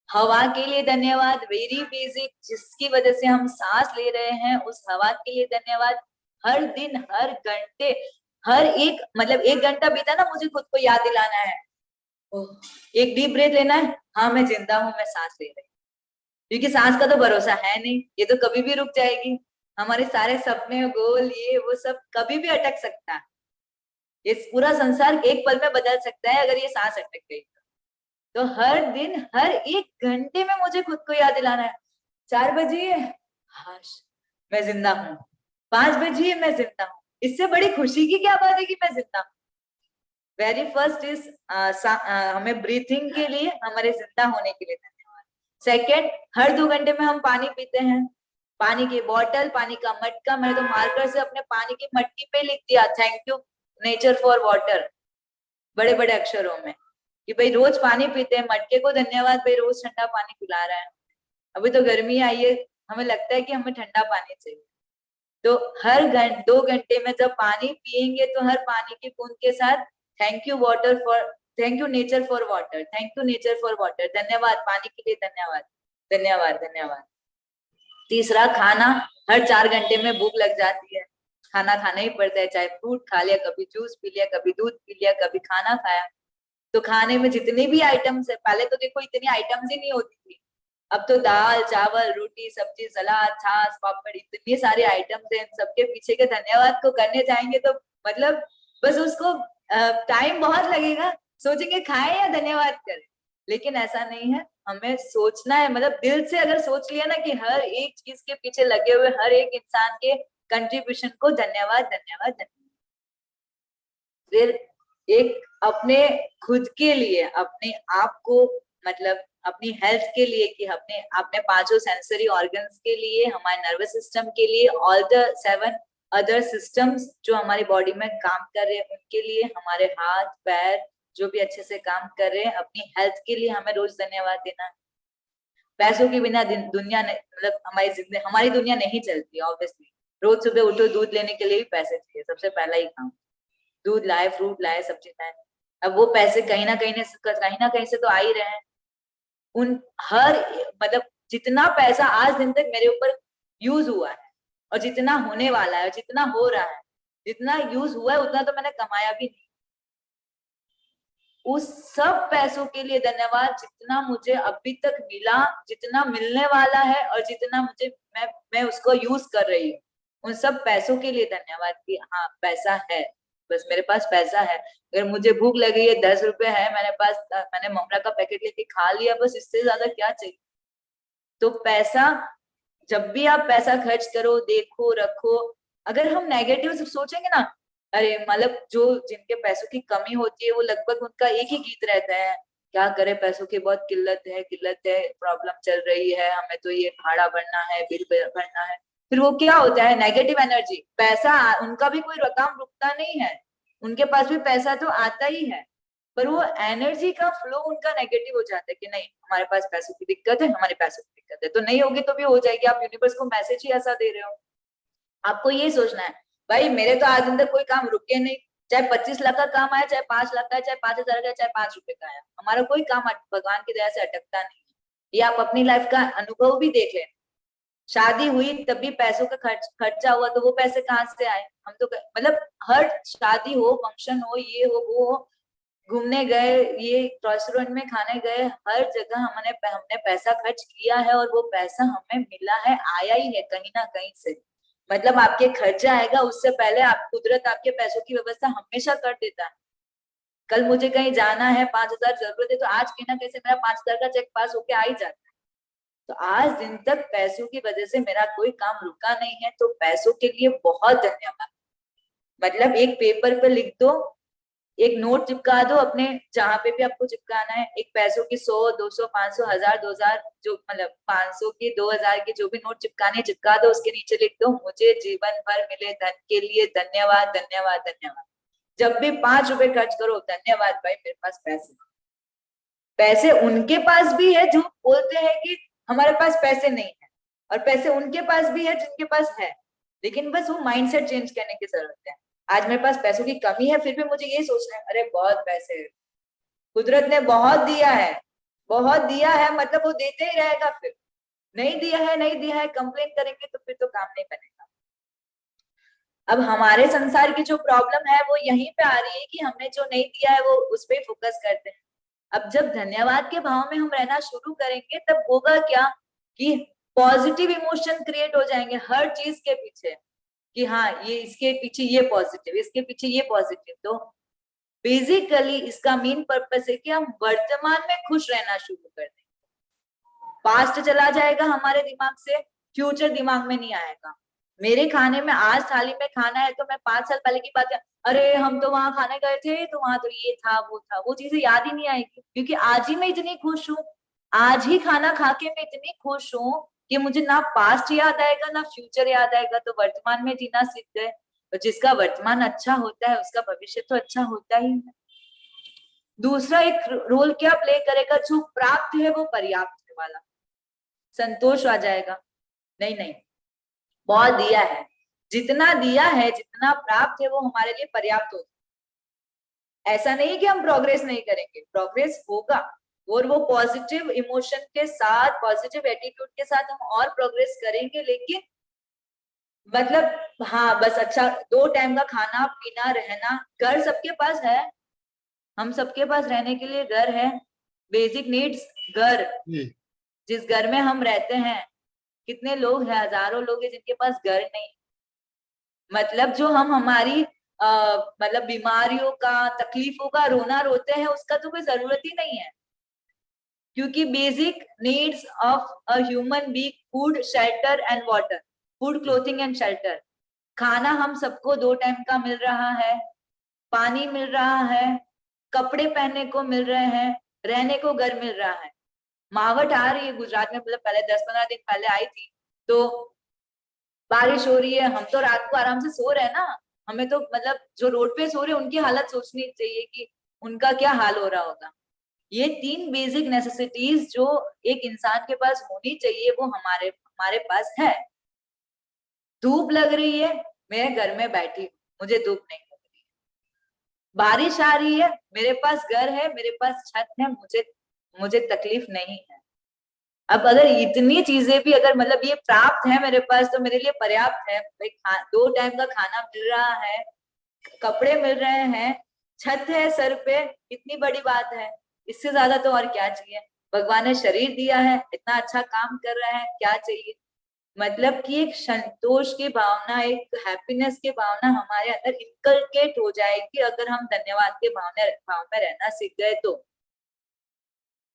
हवा के लिए धन्यवाद, वेरी बेसिक, जिसकी वजह से हम सांस ले रहे हैं, उस हवा के लिए धन्यवाद। हर दिन, हर घंटे, हर एक मतलब 1 घंटा बीता ना, मुझे खुद को याद दिलाना है, एक डीप ब्रेथ लेना है, हाँ मैं जिंदा हूं, मैं सांस ले रही हूँ, क्योंकि सांस का तो भरोसा है नहीं, ये तो कभी भी रुक जाएगी। हमारे सारे सपने, गोल, ये वो सब कभी भी अटक सकता है। ये पूरा संसार एक पल में बदल सकता है अगर ये सांस अटक गई तो हर दिन, हर 1 घंटे में मुझे खुद को याद दिलाना है, 4 बजे हाश मैं जिंदा हूँ, 5 बजे मैं जिंदा हूँ। इससे बड़ी खुशी की क्या बात है कि मैं जिंदा हूँ। वेरी फर्स्ट इज हमें ब्रीथिंग के लिए, हमारे जिंदा होने के लिए धन्यवाद। सेकेंड, हर 2 घंटे में हम पानी पीते हैं, पानी की बोतल, पानी का मटका, मैंने तो मार्कर से अपने पानी की मटकी पे लिख दिया, thank you nature for water, बड़े बड़े अक्षरों में, कि भाई रोज पानी पीते हैं, मटके को धन्यवाद, भाई रोज ठंडा पानी पिला रहा है। अभी तो गर्मी आई है, हमें लगता है कि हमें ठंडा पानी चाहिए, तो हर 2 घंटे में जब पानी पियेंगे तो हर पानी की बूंद के साथ thank you water for, thank you nature for water, thank you nature for water, धन्यवाद पानी के लिए, धन्यवाद धन्यवाद धन्यवाद। तीसरा, खाना, हर 4 घंटे में भूख लग जाती है, खाना खाना ही पड़ता है, चाहे फ्रूट खा लिया, कभी जूस पी लिया, कभी दूध पी लिया, कभी खाना खाया। तो खाने में जितने भी आइटम्स है, पहले तो देखो इतनी आइटम्स ही नहीं होती थी, अब तो दाल चावल रोटी सब्जी सलाद छाछ पापड़ इतनी सारी आइटम्स हैं, सबके पीछे के धन्यवाद को करने जाएंगे तो मतलब बस उसको टाइम बहुत लगेगा, सोचेंगे खाएं या धन्यवाद करें, लेकिन ऐसा नहीं है, हमें सोचना है, मतलब दिल से अगर सोच लिया ना कि हर एक चीज के पीछे लगे हुए हर एक इंसान के कंट्रीब्यूशन को धन्यवाद धन्यवाद धन्यवाद। फिर एक अपने खुद के लिए, अपने आप को, मतलब अपनी हेल्थ के लिए, कि अपने अपने 5 सेंसरी ऑर्गन्स के लिए, हमारे नर्वस सिस्टम के लिए, ऑल द 7 अदर सिस्टम्स जो हमारी बॉडी में काम कर रहे हैं उनके लिए, हमारे हाथ पैर जो भी अच्छे से काम कर रहे हैं, अपनी हेल्थ के लिए हमें रोज धन्यवाद देना है। पैसों के बिना दुनिया मतलब हमारी दुनिया नहीं चलती ऑब्वियसली। रोज सुबह उठो, दूध लेने के लिए भी पैसे चाहिए, सबसे पहला ही काम, दूध लाए, फ्रूट लाए, सब्जी लाए, अब वो पैसे कहीं ना कहीं से तो आ ही रहे हैं। उन हर मतलब जितना पैसा आज दिन तक मेरे ऊपर यूज हुआ है और जितना होने वाला है, जितना हो रहा है, जितना यूज हुआ है उतना तो मैंने कमाया भी नहीं, उस सब पैसों के लिए धन्यवाद, जितना मुझे अभी तक मिला, जितना मिलने वाला है और जितना मुझे मैं उसको यूज कर रही हूँ, उन सब पैसों के लिए धन्यवाद कि हाँ पैसा है, बस मेरे पास पैसा है। अगर मुझे भूख लगी है, 10 रुपए है मेरे पास, मैंने ममरा का पैकेट लेके खा लिया, बस इससे ज्यादा क्या चाहिए। तो पैसा, जब भी आप पैसा खर्च करो, देखो रखो, अगर हम नेगेटिव सिर्फ सोचेंगे ना, अरे मतलब जो जिनके पैसों की कमी होती है वो लगभग उनका एक ही गीत रहता है, क्या करे पैसों की बहुत किल्लत है, प्रॉब्लम चल रही है, हमें तो ये भाड़ा भरना है, बिल भरना है। फिर वो क्या होता है, नेगेटिव एनर्जी, पैसा उनका भी कोई काम रुकता नहीं है, उनके पास भी पैसा तो आता ही है, पर वो एनर्जी का फ्लो उनका नेगेटिव हो जाता है कि नहीं हमारे पास पैसों की दिक्कत है, हमारे पैसों की दिक्कत है, तो नहीं होगी तो भी हो जाएगी, आप यूनिवर्स को मैसेज ही ऐसा दे रहे हो। आपको ये सोचना है, भाई मेरे तो आज अंदर कोई काम रुके नहीं, चाहे 25 लाख का काम आया, चाहे 5 लाख का, चाहे 5,000 का, चाहे 5 रुपए का आया, हमारा कोई काम भगवान की दया से अटकता नहीं है। ये आप अपनी लाइफ का अनुभव भी देख लें, शादी हुई तब भी पैसों का खर्चा हुआ, तो वो पैसे कहाँ से आए, हम तो मतलब हर शादी हो, फंक्शन हो, ये हो वो हो, घूमने गए, ये रेस्टोरेंट में खाने गए, हर जगह हमने पैसा खर्च किया है और वो पैसा हमें मिला है, आया ही है कहीं ना कहीं से। मतलब आपके खर्चा आएगा उससे पहले आप कुदरत आपके पैसों की व्यवस्था हमेशा कर देता है। कल मुझे कहीं जाना है, 5,000 जरूरत है, तो आज कहीं ना कहीं से मेरा 5,000 का चेक पास होके आ ही जाता है। तो आज दिन तक पैसों की वजह से मेरा कोई काम रुका नहीं है, तो पैसों के लिए बहुत धन्यवाद। मतलब एक पेपर पे लिख दो, एक नोट चिपका दो अपने जहां पे भी आपको चिपकाना है, एक पैसों की 100, 200, 500, 1000, 2000, जो मतलब 500 की, 2000 की जो भी नोट चिपकाने चिपका दो, उसके नीचे लिख दो, मुझे जीवन भर मिले धन के लिए धन्यवाद, धन्यवाद, धन्यवाद। जब भी 5 रुपए खर्च करो, धन्यवाद भाई मेरे पास पैसे। पैसे उनके पास भी है जो बोलते हैं कि हमारे पास पैसे नहीं है, और पैसे उनके पास भी है जिनके पास है, लेकिन बस वो माइंडसेट चेंज करने की जरूरत है। आज मेरे पास पैसों की कमी है, फिर भी मुझे ये सोचना है, अरे बहुत पैसे है, कुदरत ने बहुत दिया है, बहुत दिया है, मतलब वो देते ही रहेगा। फिर नहीं दिया है, नहीं दिया है कंप्लेन करेंगे तो फिर तो काम नहीं बनेगा। अब हमारे संसार की जो प्रॉब्लम है वो यहीं पे आ रही है कि हमने जो नहीं दिया है वो उस पर फोकस करते हैं। अब जब धन्यवाद के भाव में हम रहना शुरू करेंगे, तब होगा क्या कि पॉजिटिव इमोशन क्रिएट हो जाएंगे हर चीज के पीछे, कि हाँ ये इसके पीछे ये पॉजिटिव, इसके पीछे ये पॉजिटिव। तो बेसिकली इसका मेन पर्पस है कि हम वर्तमान में खुश रहना शुरू कर दें। पास्ट चला जाएगा हमारे दिमाग से, फ्यूचर दिमाग में नहीं आएगा। मेरे खाने में आज थाली में खाना है तो मैं 5 साल पहले की बात है, अरे हम तो वहां खाने गए थे तो वहां तो ये था वो था, वो चीजें याद ही नहीं आएगी, क्योंकि आज ही मैं इतनी खुश हूँ, आज ही खाना खा के मैं इतनी खुश हूँ कि मुझे ना पास्ट याद आएगा ना फ्यूचर याद आएगा। तो वर्तमान में जीना सीख गए, तो जिसका वर्तमान अच्छा होता है उसका भविष्य तो अच्छा होता ही है। दूसरा एक रोल क्या प्ले करेगा, जो प्राप्त है वो पर्याप्त है वाला, संतोष आ जाएगा। नहीं नहीं, बहुत दिया है, जितना दिया है जितना प्राप्त है वो हमारे लिए पर्याप्त होता है। ऐसा नहीं कि हम प्रोग्रेस नहीं करेंगे, प्रोग्रेस होगा, और वो पॉजिटिव इमोशन के साथ, पॉजिटिव एटीट्यूड के साथ हम और प्रोग्रेस करेंगे। लेकिन मतलब हाँ बस अच्छा 2 टाइम का खाना पीना रहना, घर सबके पास है, हम सबके पास रहने के लिए घर है, बेसिक नीड्स घर। जिस घर में हम रहते हैं, कितने लोग हैं, हजारों लोग हैं जिनके पास घर नहीं। मतलब जो हम हमारी मतलब बीमारियों का, तकलीफों का रोना रोते हैं, उसका तो कोई जरूरत ही नहीं है, क्योंकि basic needs of a human being, food, shelter and water, food, clothing and shelter, खाना हम सबको 2 टाइम का मिल रहा है, पानी मिल रहा है, कपड़े पहनने को मिल रहे हैं, रहने को घर मिल रहा है। मावट आ रही है गुजरात में, मतलब पहले 10-15 दिन पहले आई थी, तो बारिश हो रही है, हम तो रात को आराम से सो रहे हैं ना, हमें तो मतलब जो रोड पे सो रहे हैं उनकी हालत सोचनी चाहिए कि उनका क्या हाल हो रहा होगा। ये 3 बेसिक नेसेसिटीज जो एक इंसान के पास होनी चाहिए, वो हमारे हमारे पास है। धूप लग रही है, मैं घर में बैठी हूँ, मुझे धूप नहीं लग रही है। बारिश आ रही है, मेरे पास घर है, मेरे पास छत है, मुझे मुझे तकलीफ नहीं है। अब अगर इतनी चीजें भी अगर मतलब ये प्राप्त है मेरे पास, तो मेरे लिए पर्याप्त है भाई। 2 टाइम का खाना मिल रहा है, कपड़े मिल रहे हैं, छत है सर पे, इतनी बड़ी बात है। इससे ज्यादा तो और क्या चाहिए। भगवान ने शरीर दिया है, इतना अच्छा काम कर रहे हैं, क्या चाहिए। मतलब कि एक संतोष की भावना, एक हैप्पीनेस की भावना हमारे अंदर इनकलकेट हो जाएगी अगर हम धन्यवाद के भाव में रहना सीख गए तो।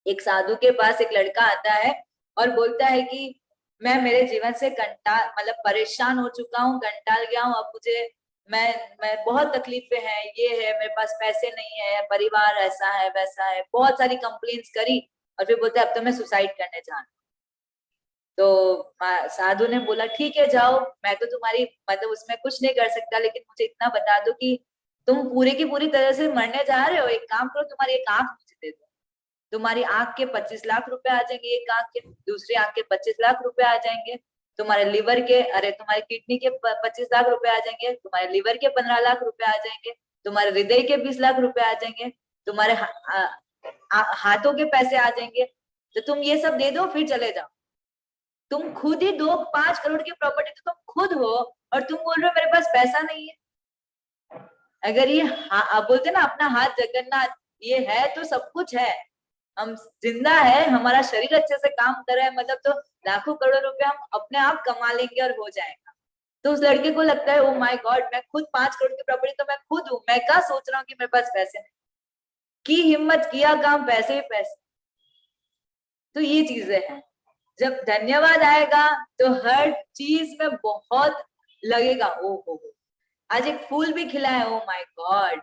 एक साधु के पास एक लड़का आता है और बोलता है कि मैं मेरे जीवन से कंटाल, मतलब परेशान हो चुका हूँ, कंटाल गया हूँ, अब मुझे मैं बहुत तकलीफें हैं, ये है, मेरे पास पैसे नहीं है, परिवार ऐसा है वैसा है, बहुत सारी कंप्लेंट्स करी, और फिर बोलते अब तो मैं सुसाइड करने जा रहा हूँ। तो साधु ने बोला ठीक है जाओ, मैं तो तुम्हारी मतलब उसमें कुछ नहीं कर सकता, लेकिन मुझे इतना बता दो कि तुम पूरी की पूरी तरह से मरने जा रहे हो, एक काम करो तुम्हारी एक आंख मुझे दे दो, तुम्हारी आंख के 25 लाख रुपए आ जाएंगे, एक आंख के, दूसरी आंख के 25 लाख रुपए आ जाएंगे, तुम्हारे लिवर के, अरे तुम्हारी किडनी के 25 लाख रुपए आ जाएंगे, तुम्हारे लिवर के 15 लाख रुपए आ जाएंगे, तुम्हारे हृदय के 20 लाख रुपए आ जाएंगे, तुम्हारे हाथों के पैसे आ जाएंगे। तो तुम ये सब दे दो फिर चले जाओ। तुम खुद ही 2-5 करोड़ की प्रॉपर्टी तो तुम खुद हो, और तुम बोल रहे हो मेरे पास पैसा नहीं है। अगर ये बोलते ना अपना हाथ जगन्नाथ, ये है तो सब कुछ है, हम जिंदा है, हमारा शरीर अच्छे से काम कर रहा है, मतलब तो लाखों करोड़ रुपए हम अपने आप कमा लेंगे और हो जाएगा। तो उस लड़के को लगता है ओ माय गॉड, मैं खुद 5 करोड़ की प्रॉपर्टी तो मैं खुद हूँ, मैं क्या सोच रहा हूँ कि मेरे पास पैसे नहीं। की हिम्मत, किया काम, पैसे ही पैसे। तो ये चीजें हैं, जब धन्यवाद आएगा तो हर चीज में बहुत लगेगा, ओ हो, आज एक फूल भी खिला है, ओ माय गॉड।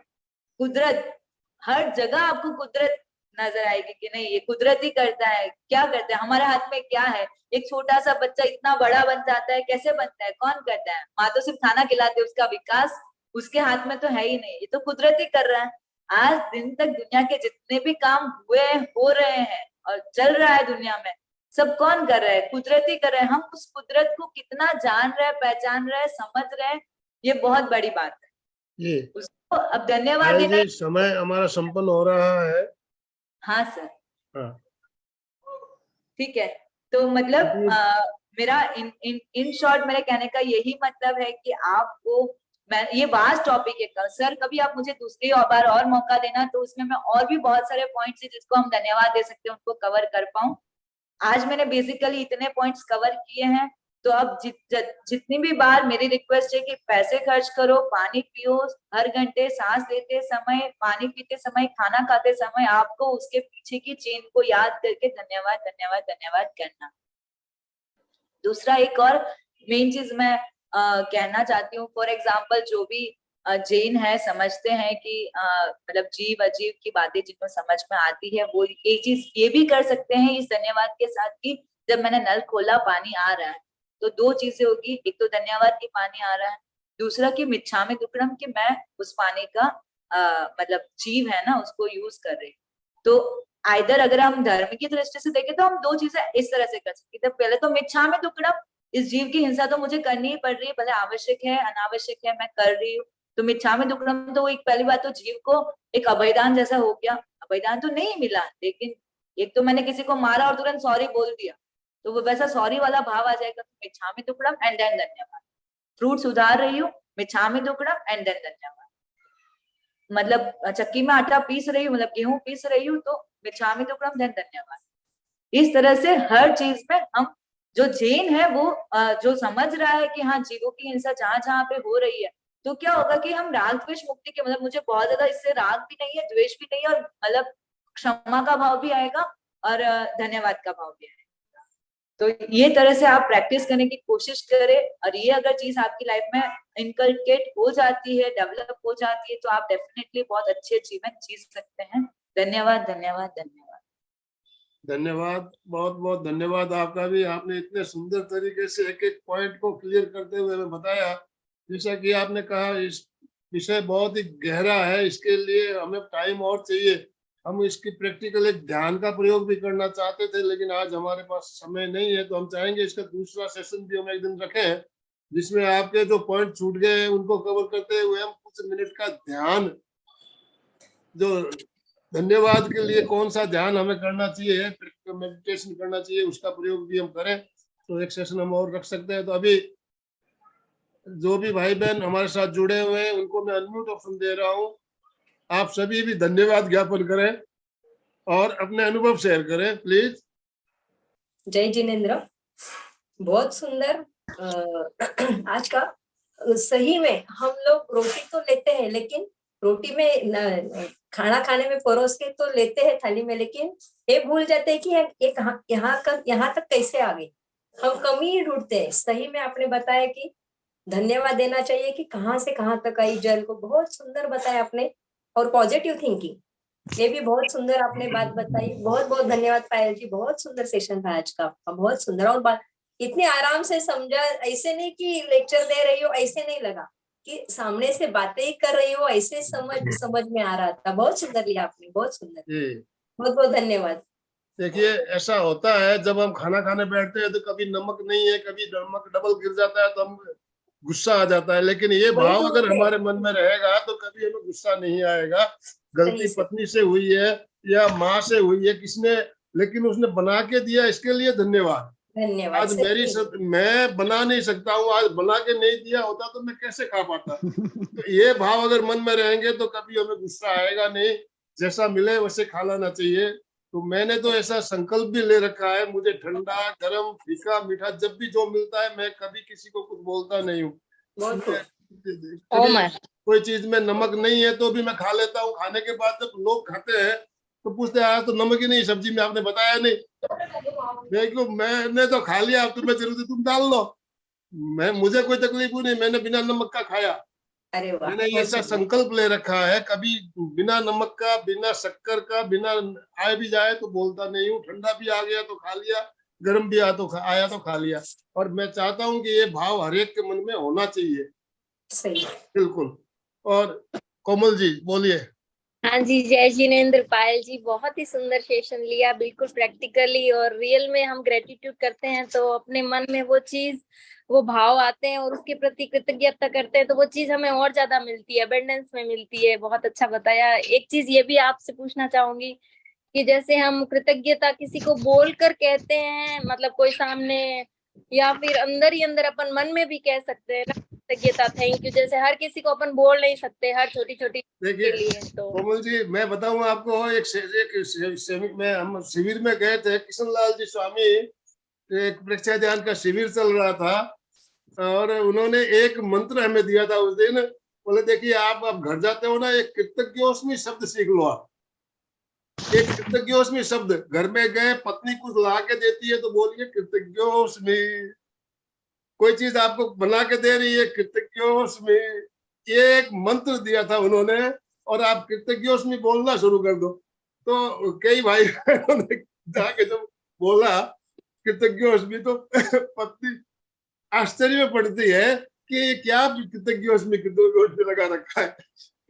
कुदरत, हर जगह आपको कुदरत नजर आएगी कि नहीं ये कुदरत ही करता है। क्या करता है, हमारे हाथ में क्या है। एक छोटा सा बच्चा इतना बड़ा बन जाता है, कैसे बनता है, कौन करता है? माँ तो सिर्फ खाना खिलाती है, उसका विकास उसके हाथ में तो है ही नहीं, ये तो कुदरत ही कर रहा है। आज दिन तक दुनिया के जितने भी काम हुए, हो रहे हैं और चल रहा है दुनिया में, सब कौन कर रहा है? कुदरत ही कर रहा है। हम उस कुदरत को कितना जान रहे हैं, पहचान रहे हैं, समझ रहे हैं, ये बहुत बड़ी बात है। जी उसको अब धन्यवाद पायल देना। जी, समय हमारा संपन्न हो रहा है। हाँ सर, हाँ, ठीक है। तो मतलब क्योंकि मेरा इन शॉर्ट मेरे कहने का यही मतलब है कि आपको, मैं ये वास्ट टॉपिक है सर, कभी आप मुझे दूसरी बार और मौका देना तो उसमें मैं और भी बहुत सारे पॉइंट्स है जिसको हम धन्यवाद दे सकते हैं, उनको कवर कर पाऊं। आज मैंने बेसिकली इतने पॉइंट्स कवर किए हैं। तो अब जितनी भी बार मेरी रिक्वेस्ट है कि पैसे खर्च करो, पानी पियो, हर घंटे सांस लेते समय, पानी पीते समय, खाना खाते समय आपको उसके पीछे की चेन को याद करके धन्यवाद धन्यवाद धन्यवाद करना। दूसरा एक और मेन चीज मैं कहना चाहती हूँ, फॉर एग्जाम्पल जो भी जैन है समझते हैं कि मतलब जीव अजीव की बातें जिनको समझ में आती है वो एक चीज ये भी कर सकते हैं इस धन्यवाद के साथ कि जब मैंने नल खोला पानी आ रहा है तो दो चीजें होगी, एक तो धन्यवाद की पानी आ रहा है, दूसरा कि मिच्छामि दुक्कडम कि मैं उस पानी का मतलब जीव है ना उसको यूज कर रही। तो आइदर अगर हम धर्म की दृष्टि से देखें तो हम दो चीजें इस तरह से कर सकते हैं। पहले तो मिच्छामि दुक्कडम, इस जीव की हिंसा तो मुझे करनी ही पड़ रही है, भले आवश्यक है अनावश्यक है मैं कर रही हूँ। तो मिच्छामि दुक्कडम तो एक पहली बात तो जीव को एक अभयदान जैसा हो गया। अभयदान तो नहीं मिला, लेकिन एक तो मैंने किसी को मारा और तुरंत सॉरी बोल दिया, तो वो वैसा सॉरी वाला भाव आ जाएगा। तो मिच्छामि दुक्कडम एंड देन धन्यवाद। फ्रूट सुधार रही हूँ, मिच्छामि दुक्कडम एंड देन धन्यवाद। मतलब चक्की में आटा पीस रही हूँ, मतलब गेहूं पीस रही हूँ, तो मिच्छामि दुक्कडम देन धन्यवाद। इस तरह से हर चीज में हम, जो जैन है वो जो समझ रहा है कि हाँ जीवों की हिंसा जहां जहां पे हो रही है, तो क्या होगा कि हम राग द्वेष मुक्ति के, मतलब मुझे बहुत ज्यादा इससे राग भी नहीं है, द्वेष भी नहीं है, और मतलब क्षमा का भाव भी आएगा और धन्यवाद का भाव भी आएगा। तो ये तरह से आप प्रैक्टिस करने की कोशिश करें, और ये अगर चीज आपकी लाइफ में इनकलकेट हो जाती है, डेवलप हो जाती है, तो आप डेफिनेटली बहुत अच्छे जीवन जी सकते हैं। धन्यवाद धन्यवाद धन्यवाद। धन्यवाद, बहुत बहुत धन्यवाद आपका भी। आपने इतने सुंदर तरीके से एक एक पॉइंट को क्लियर करते हुए हमें बताया। जैसा कि आपने कहा इस विषय बहुत ही गहरा है, इसके लिए हमें टाइम और चाहिए। हम इसकी प्रैक्टिकल एक ध्यान का प्रयोग भी करना चाहते थे, लेकिन आज हमारे पास समय नहीं है। तो हम चाहेंगे इसका दूसरा सेशन भी हम एक दिन रखें, जिसमें आपके जो पॉइंट छूट गए हैं उनको कवर करते हुए हम कुछ मिनट का ध्यान, जो धन्यवाद के लिए कौन सा ध्यान हमें करना चाहिए, मेडिटेशन करना चाहिए, उसका प्रयोग भी हम करें। तो एक सेशन हम और रख सकते हैं। तो अभी जो भी भाई बहन हमारे साथ जुड़े हुए हैं उनको मैं अनम्यूट ऑप्शन दे रहा हूँ। आप सभी भी धन्यवाद ज्ञापन करें और अपने अनुभव शेयर करें प्लीज। जय जिनेन्द्र, बहुत सुंदर आज का। सही में हम लोग रोटी तो लेते हैं, लेकिन रोटी में खाना खाने में परोस के तो लेते हैं थाली में, लेकिन ये भूल जाते हैं कि यहाँ तक कैसे आ गए। हम कमी ही ढूंढते हैं। सही में आपने बताया कि धन्यवाद देना चाहिए कि कहाँ से कहाँ तक आई जल को। बहुत सुंदर बताया आपने। और पॉजिटिव थिंकिंग, ये भी बहुत सुंदर आपने बात बताई। बहुत बहुत धन्यवाद पायल जी, बहुत सुंदर सेशन था आज का आपका, बहुत सुंदर। और बात इतने आराम से समझा, ऐसे नहीं कि लेक्चर दे रही हो, ऐसे नहीं लगा कि सामने से बातें ही कर रही हो, ऐसे समझ में आ रहा था। बहुत सुंदर लिया आपने, बहुत सुंदर। बहुत बहुत धन्यवाद। देखिए ऐसा होता है, जब हम खाना खाने बैठते हैं तो कभी नमक नहीं है, कभी नमक डबल गिर जाता है तो हम गुस्सा आ जाता है। लेकिन ये वही भाव तो अगर होते हैं। हमारे मन में रहेगा तो कभी हमें गुस्सा नहीं आएगा। गलती सही से। पत्नी से हुई है या माँ से हुई है, किसने, लेकिन उसने बना के दिया, इसके लिए धन्यवाद। धन्यवाद। आज मैं बना नहीं सकता हूँ, आज बना के नहीं दिया होता तो मैं कैसे खा पाता। तो ये भाव अगर मन में रहेंगे तो कभी हमें गुस्सा आएगा नहीं, जैसा मिले वैसे खा लेना चाहिए। तो मैंने तो ऐसा संकल्प भी ले रखा है, मुझे ठंडा गरम फीका मीठा जब भी जो मिलता है मैं कभी किसी को कुछ बोलता नहीं हूँ। बहुत खूब। कभी कोई चीज में नमक नहीं है तो भी मैं खा लेता हूँ। खाने के बाद जब लोग खाते हैं तो पूछते हैं तो नमक ही नहीं सब्जी में, आपने बताया नहीं। देखो मैंने तो खा लिया, अब तुम्हें जरूरत है तुम डाल लो, मुझे कोई तकलीफ नहीं, मैंने बिना नमक का खाया। अरे वाह, मैंने बहुत ऐसा सुंदर। संकल्प ले रखा है, कभी बिना नमक का, बिना शक्कर का, बिना आए भी जाए तो बोलता नहीं हूँ। ठंडा भी आ गया तो खा लिया, गर्म भी आया तो खा लिया। और मैं चाहता हूँ कि ये भाव हर एक के मन में होना चाहिए। सही। बिल्कुल। और कोमल जी बोलिए। हाँ जी, जय जिनेंद्र। पायल जी, बहुत ही सुंदर सेशन लिया, बिल्कुल प्रैक्टिकली और रियल में हम ग्रेटिट्यूड करते हैं तो अपने मन में वो चीज, वो भाव आते हैं और उसके प्रति कृतज्ञता करते हैं तो वो चीज हमें और ज्यादा मिलती है, अबंडेंस में मिलती है। बहुत अच्छा बताया। एक चीज ये भी आपसे पूछना चाहूंगी कि जैसे हम कृतज्ञता किसी को बोल कर कहते हैं, मतलब कोई सामने, या फिर अंदर ही अंदर अपन मन में भी कह सकते हैं ना कृतज्ञता, थैंक यू, जैसे हर किसी को अपन बोल नहीं सकते हर छोटी छोटी देखिए के लिए। तो कोमल जी मैं बताऊंगा आपको, में हम शिविर में गए थे, किशन लाल जी स्वामी, एक परीक्षा ध्यान का शिविर चल रहा था और उन्होंने एक मंत्र हमें दिया था उस दिन। बोले देखिए आप अब घर जाते हो ना, एक कृतज्ञोस्मि शब्द सीख लो आप। एक कृतज्ञोस्मि शब्द, घर में गए पत्नी कुछ ला के देती है तो बोलिए कृतज्ञोस्मि। कोई चीज आपको बना के दे रही है कृतज्ञोस्मि, ये एक मंत्र दिया था उन्होंने, और आप कृतज्ञोस्मि बोलना शुरू कर दो। तो कई भाई ने जाके जब बोला कृतज्ञोस्मि तो पत्नी आश्चर्य में पड़ती है कि क्या कृतज्ञोस्मि लगा रखा है,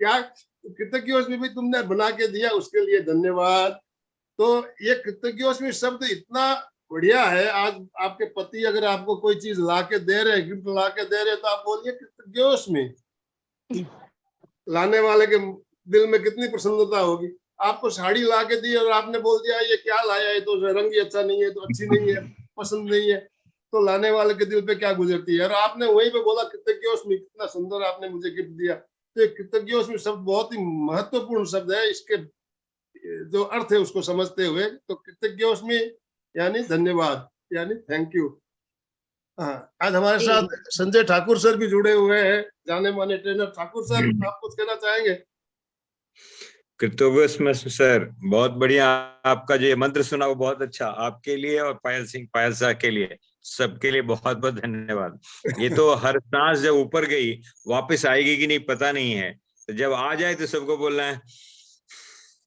क्या कृतज्ञोस्मि भी तुमने बना के दिया, उसके लिए धन्यवाद। तो ये कृतज्ञोस्मि शब्द इतना बढ़िया है। आज आपके पति अगर आपको कोई चीज ला के दे रहे, गिफ्ट ला के दे रहे, तो आप बोलिए कृतज्ञोस्मि। लाने वाले के दिल में कितनी प्रसन्नता होगी। आपको साड़ी ला के दी और आपने बोल दिया ये क्या लाया है, तो रंग ही अच्छा नहीं है, तो अच्छी नहीं है, पसंद नहीं है, तो लाने वाले के दिल पे क्या गुजरती है। और आपने वहीं पे बोला कृतज्ञोस्मि, कितना सुंदर आपने मुझे गिफ्ट दिया। तो ये कृतज्ञोस्मि शब्द बहुत ही महत्वपूर्ण शब्द है। इसके जो अर्थ है उसको समझते हुए, तो कृतज्ञोस्मि यानी धन्यवाद, यानी थैंक यू। हाँ, आज हमारे साथ संजय ठाकुर सर भी जुड़े हुए हैं, जाने माने ट्रेनर। ठाकुर सर आप कुछ कहना चाहेंगे? कृतज्ञ सर, बहुत बढ़िया। आपका जो ये मंत्र सुना वो बहुत अच्छा, आपके लिए और पायल साह के लिए, सबके लिए बहुत बहुत धन्यवाद। ये तो हर सांस जब ऊपर गई वापस आएगी कि नहीं पता नहीं है, तो जब आ जाए तो सबको बोलना है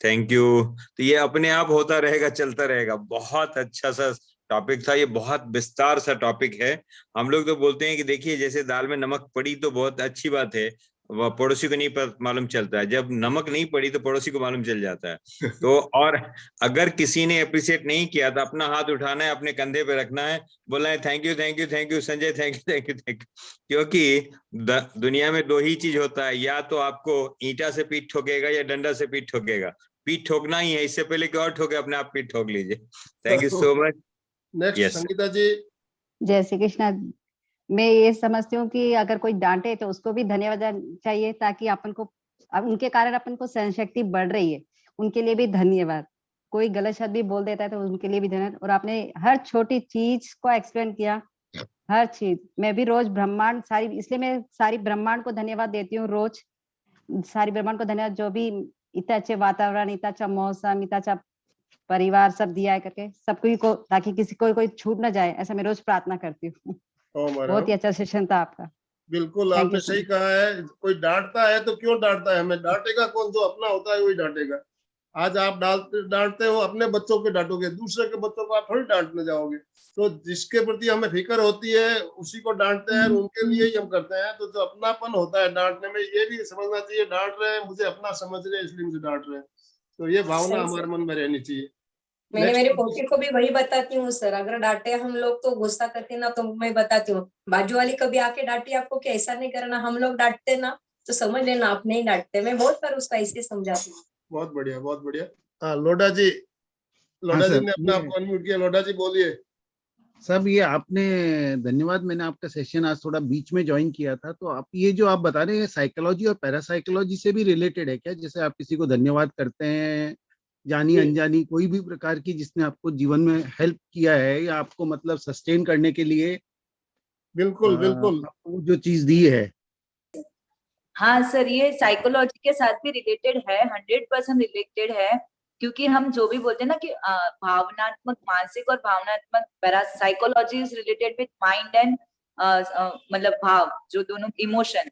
थैंक यू। तो ये अपने आप होता रहेगा, चलता रहेगा। बहुत अच्छा सा टॉपिक था ये, बहुत विस्तार सा टॉपिक है। हम लोग तो बोलते हैं कि देखिए जैसे दाल में नमक पड़ी तो बहुत अच्छी बात है, वह पड़ोसी को नहीं मालूम चलता है, जब नमक नहीं पड़ी तो पड़ोसी को मालूम चल जाता है। तो और अगर किसी ने अप्रिशिएट नहीं किया तो अपना हाथ उठाना है, अपने कंधे पे रखना है, बोलना है thank you thank you thank you Sanjay, thank you thank you thank you. क्योंकि दुनिया में दो ही चीज होता है, या तो आपको ईंटा से पीठ ठोकेगा या डंडा से पीठ ठोकेगा। पीठ ठोकना ही है, इससे पहले कि और ठोके अपने आप पीठ ठोक लीजिए। Thank you so much. Next Sangeeta ji. जय श्री कृष्णा। मैं ये समझती हूँ कि अगर कोई डांटे तो उसको भी धन्यवाद चाहिए, ताकि अपन को, अब उनके कारण अपन को सहन शक्ति बढ़ रही है, उनके लिए भी धन्यवाद। कोई गलत शब्द भी बोल देता है तो उनके लिए भी धन्यवाद। और आपने हर छोटी चीज को एक्सप्लेन किया, हर चीज। मैं भी रोज ब्रह्मांड सारी, इसलिए मैं सारी ब्रह्मांड को धन्यवाद देती हूँ रोज, सारी ब्रह्मांड को धन्यवाद, जो भी इतना अच्छे वातावरण, इतना अच्छा मौसम, इतना अच्छा परिवार सब दिया है करके सबको को, ताकि किसी को कोई छूट ना जाए, ऐसा मैं रोज प्रार्थना करती हूँ। बहुत ही अच्छा सेशन था आपका। बिल्कुल आपने सही कहा है। कोई डांटता है तो क्यों डांटता है, हमें डांटेगा कौन? जो अपना होता है वही डांटेगा। आज आप डांटते हो, अपने बच्चों के डांटोगे, दूसरे के बच्चों को आप थोड़ी डांटने जाओगे। तो जिसके प्रति हमें फिक्र होती है उसी को डांटते हैं, उनके लिए ही हम करते हैं। तो जो अपनापन होता है डांटने में, ये भी समझना चाहिए डांट रहे हैं, मुझे अपना समझ रहे हैं इसलिए मुझे डांट रहे हैं। तो ये भावना हमारे मन में रहनी चाहिए। मैंने मेरे पोते को भी वही बताती हूँ सर, अगर डांटे हम लोग तो गुस्सा करते ना, तो मैं बताती हूँ बाजू वाली कभी आके डांटी आपको कि ऐसा नहीं करना, हम लोग डांटते ना तो समझ लेना आप नहीं डांटते। मैं बहुत बार उसको ऐसे समझाती हूँ। बहुत बढ़िया, बहुत बढ़िया। हाँ लोडा जी, लोडा जी ने अपना आपको अनम्यूट किया। लोडा जी बोलिए। सब ये आपने, धन्यवाद। मैंने आपका सेशन आज थोड़ा बीच में ज्वाइन किया था, तो आप ये जो आप बता रहे हैं साइकोलॉजी और पैरासाइकोलॉजी से भी रिलेटेड है क्या? जैसे आप किसी को धन्यवाद करते हैं, जानी अनजानी कोई भी प्रकार की, जिसने आपको जीवन में हेल्प किया है या आपको मतलब सस्टेन करने के लिए बिल्कुल बिल्कुल जो चीज दी है। हाँ सर, ये साइकोलॉजी के साथ भी रिलेटेड है, 100% रिलेटेड है, क्योंकि हम जो भी बोलते हैं ना कि भावनात्मक, मानसिक और भावनात्मक, para psychology is related with mind and मतलब भाव, जो दोनों इमोशन।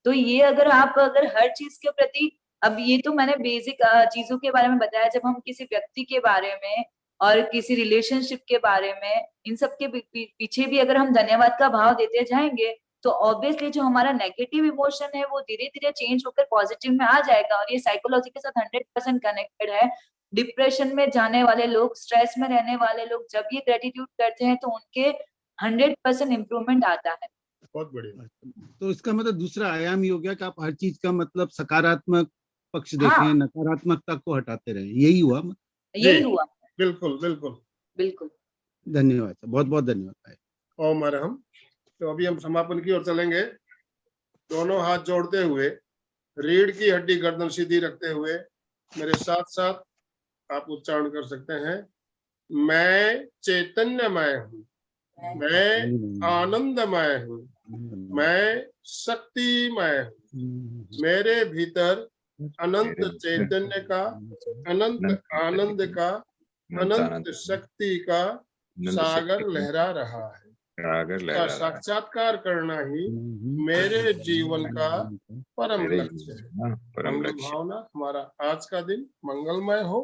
तो ये अगर आप अगर हर चीज के प्रति, अब ये तो मैंने बेसिक चीजों के बारे में बताया, जब हम किसी व्यक्ति के बारे में और किसी रिलेशनशिप के बारे में, इन सब के पीछे भी अगर हम धन्यवाद का भाव देते जाएंगे तो ऑब्वियसली जो हमारा नेगेटिव इमोशन है वो धीरे धीरे चेंज होकर पॉजिटिव में आ जाएगा। और ये साइकोलॉजी के साथ 100% कनेक्टेड है। डिप्रेशन में जाने वाले लोग, स्ट्रेस में रहने वाले लोग जब ये ग्रेटिट्यूड करते हैं तो उनके 100% इम्प्रूवमेंट आता है। बहुत बढ़िया। तो इसका मतलब दूसरा आयाम ही हो गया कि आप हर चीज का मतलब सकारात्मक पक्ष हाँ। देखें, नकारात्मकता को हटाते रहें, यही हुआ। यही हुआ। बिल्कुल बिल्कुल बिल्कुल। धन्यवाद, बहुत बहुत धन्यवाद। ओम अरहम। तो अभी हम समापन की ओर चलेंगे। दोनों हाथ जोड़ते हुए, रीढ़ की हड्डी गर्दन सीधी रखते हुए मेरे साथ साथ आप उच्चारण कर सकते हैं। मैं चैतन्यमय हूँ, मैं आनंदमय हूँ, मैं शक्तिमय हूँ। मेरे भीतर अनंत चैतन्य का, अनंत आनंद का, अनंत शक्ति का सागर लहरा रहा है। का साक्षात्कार करना ही मेरे जीवन का परम लक्ष्य है। मंगल भावना हमारा आज का दिन मंगलमय हो,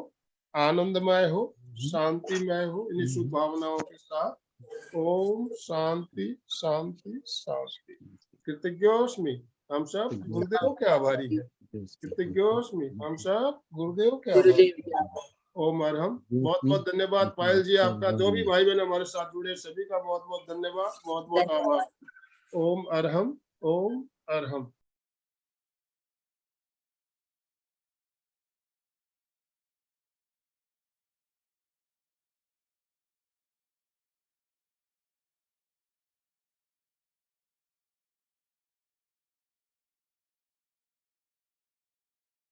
आनंदमय हो, शांतिमय हो। इन्हीं शुभ भावनाओं के साथ ओम शांति शांति शांति। कृतज्ञोस्मि, हम सब गुरुदेव के आभारी है। कृतज्ञोस्मि, हम सब गुरुदेव के आभारी। गुरुदेव। ओम अरहम। बहुत बहुत धन्यवाद पायल जी आपका। जो भी भाई बहन हमारे साथ जुड़े सभी का बहुत बहुत धन्यवाद, बहुत बहुत आभार। ओम अरहम, ओम अरहम।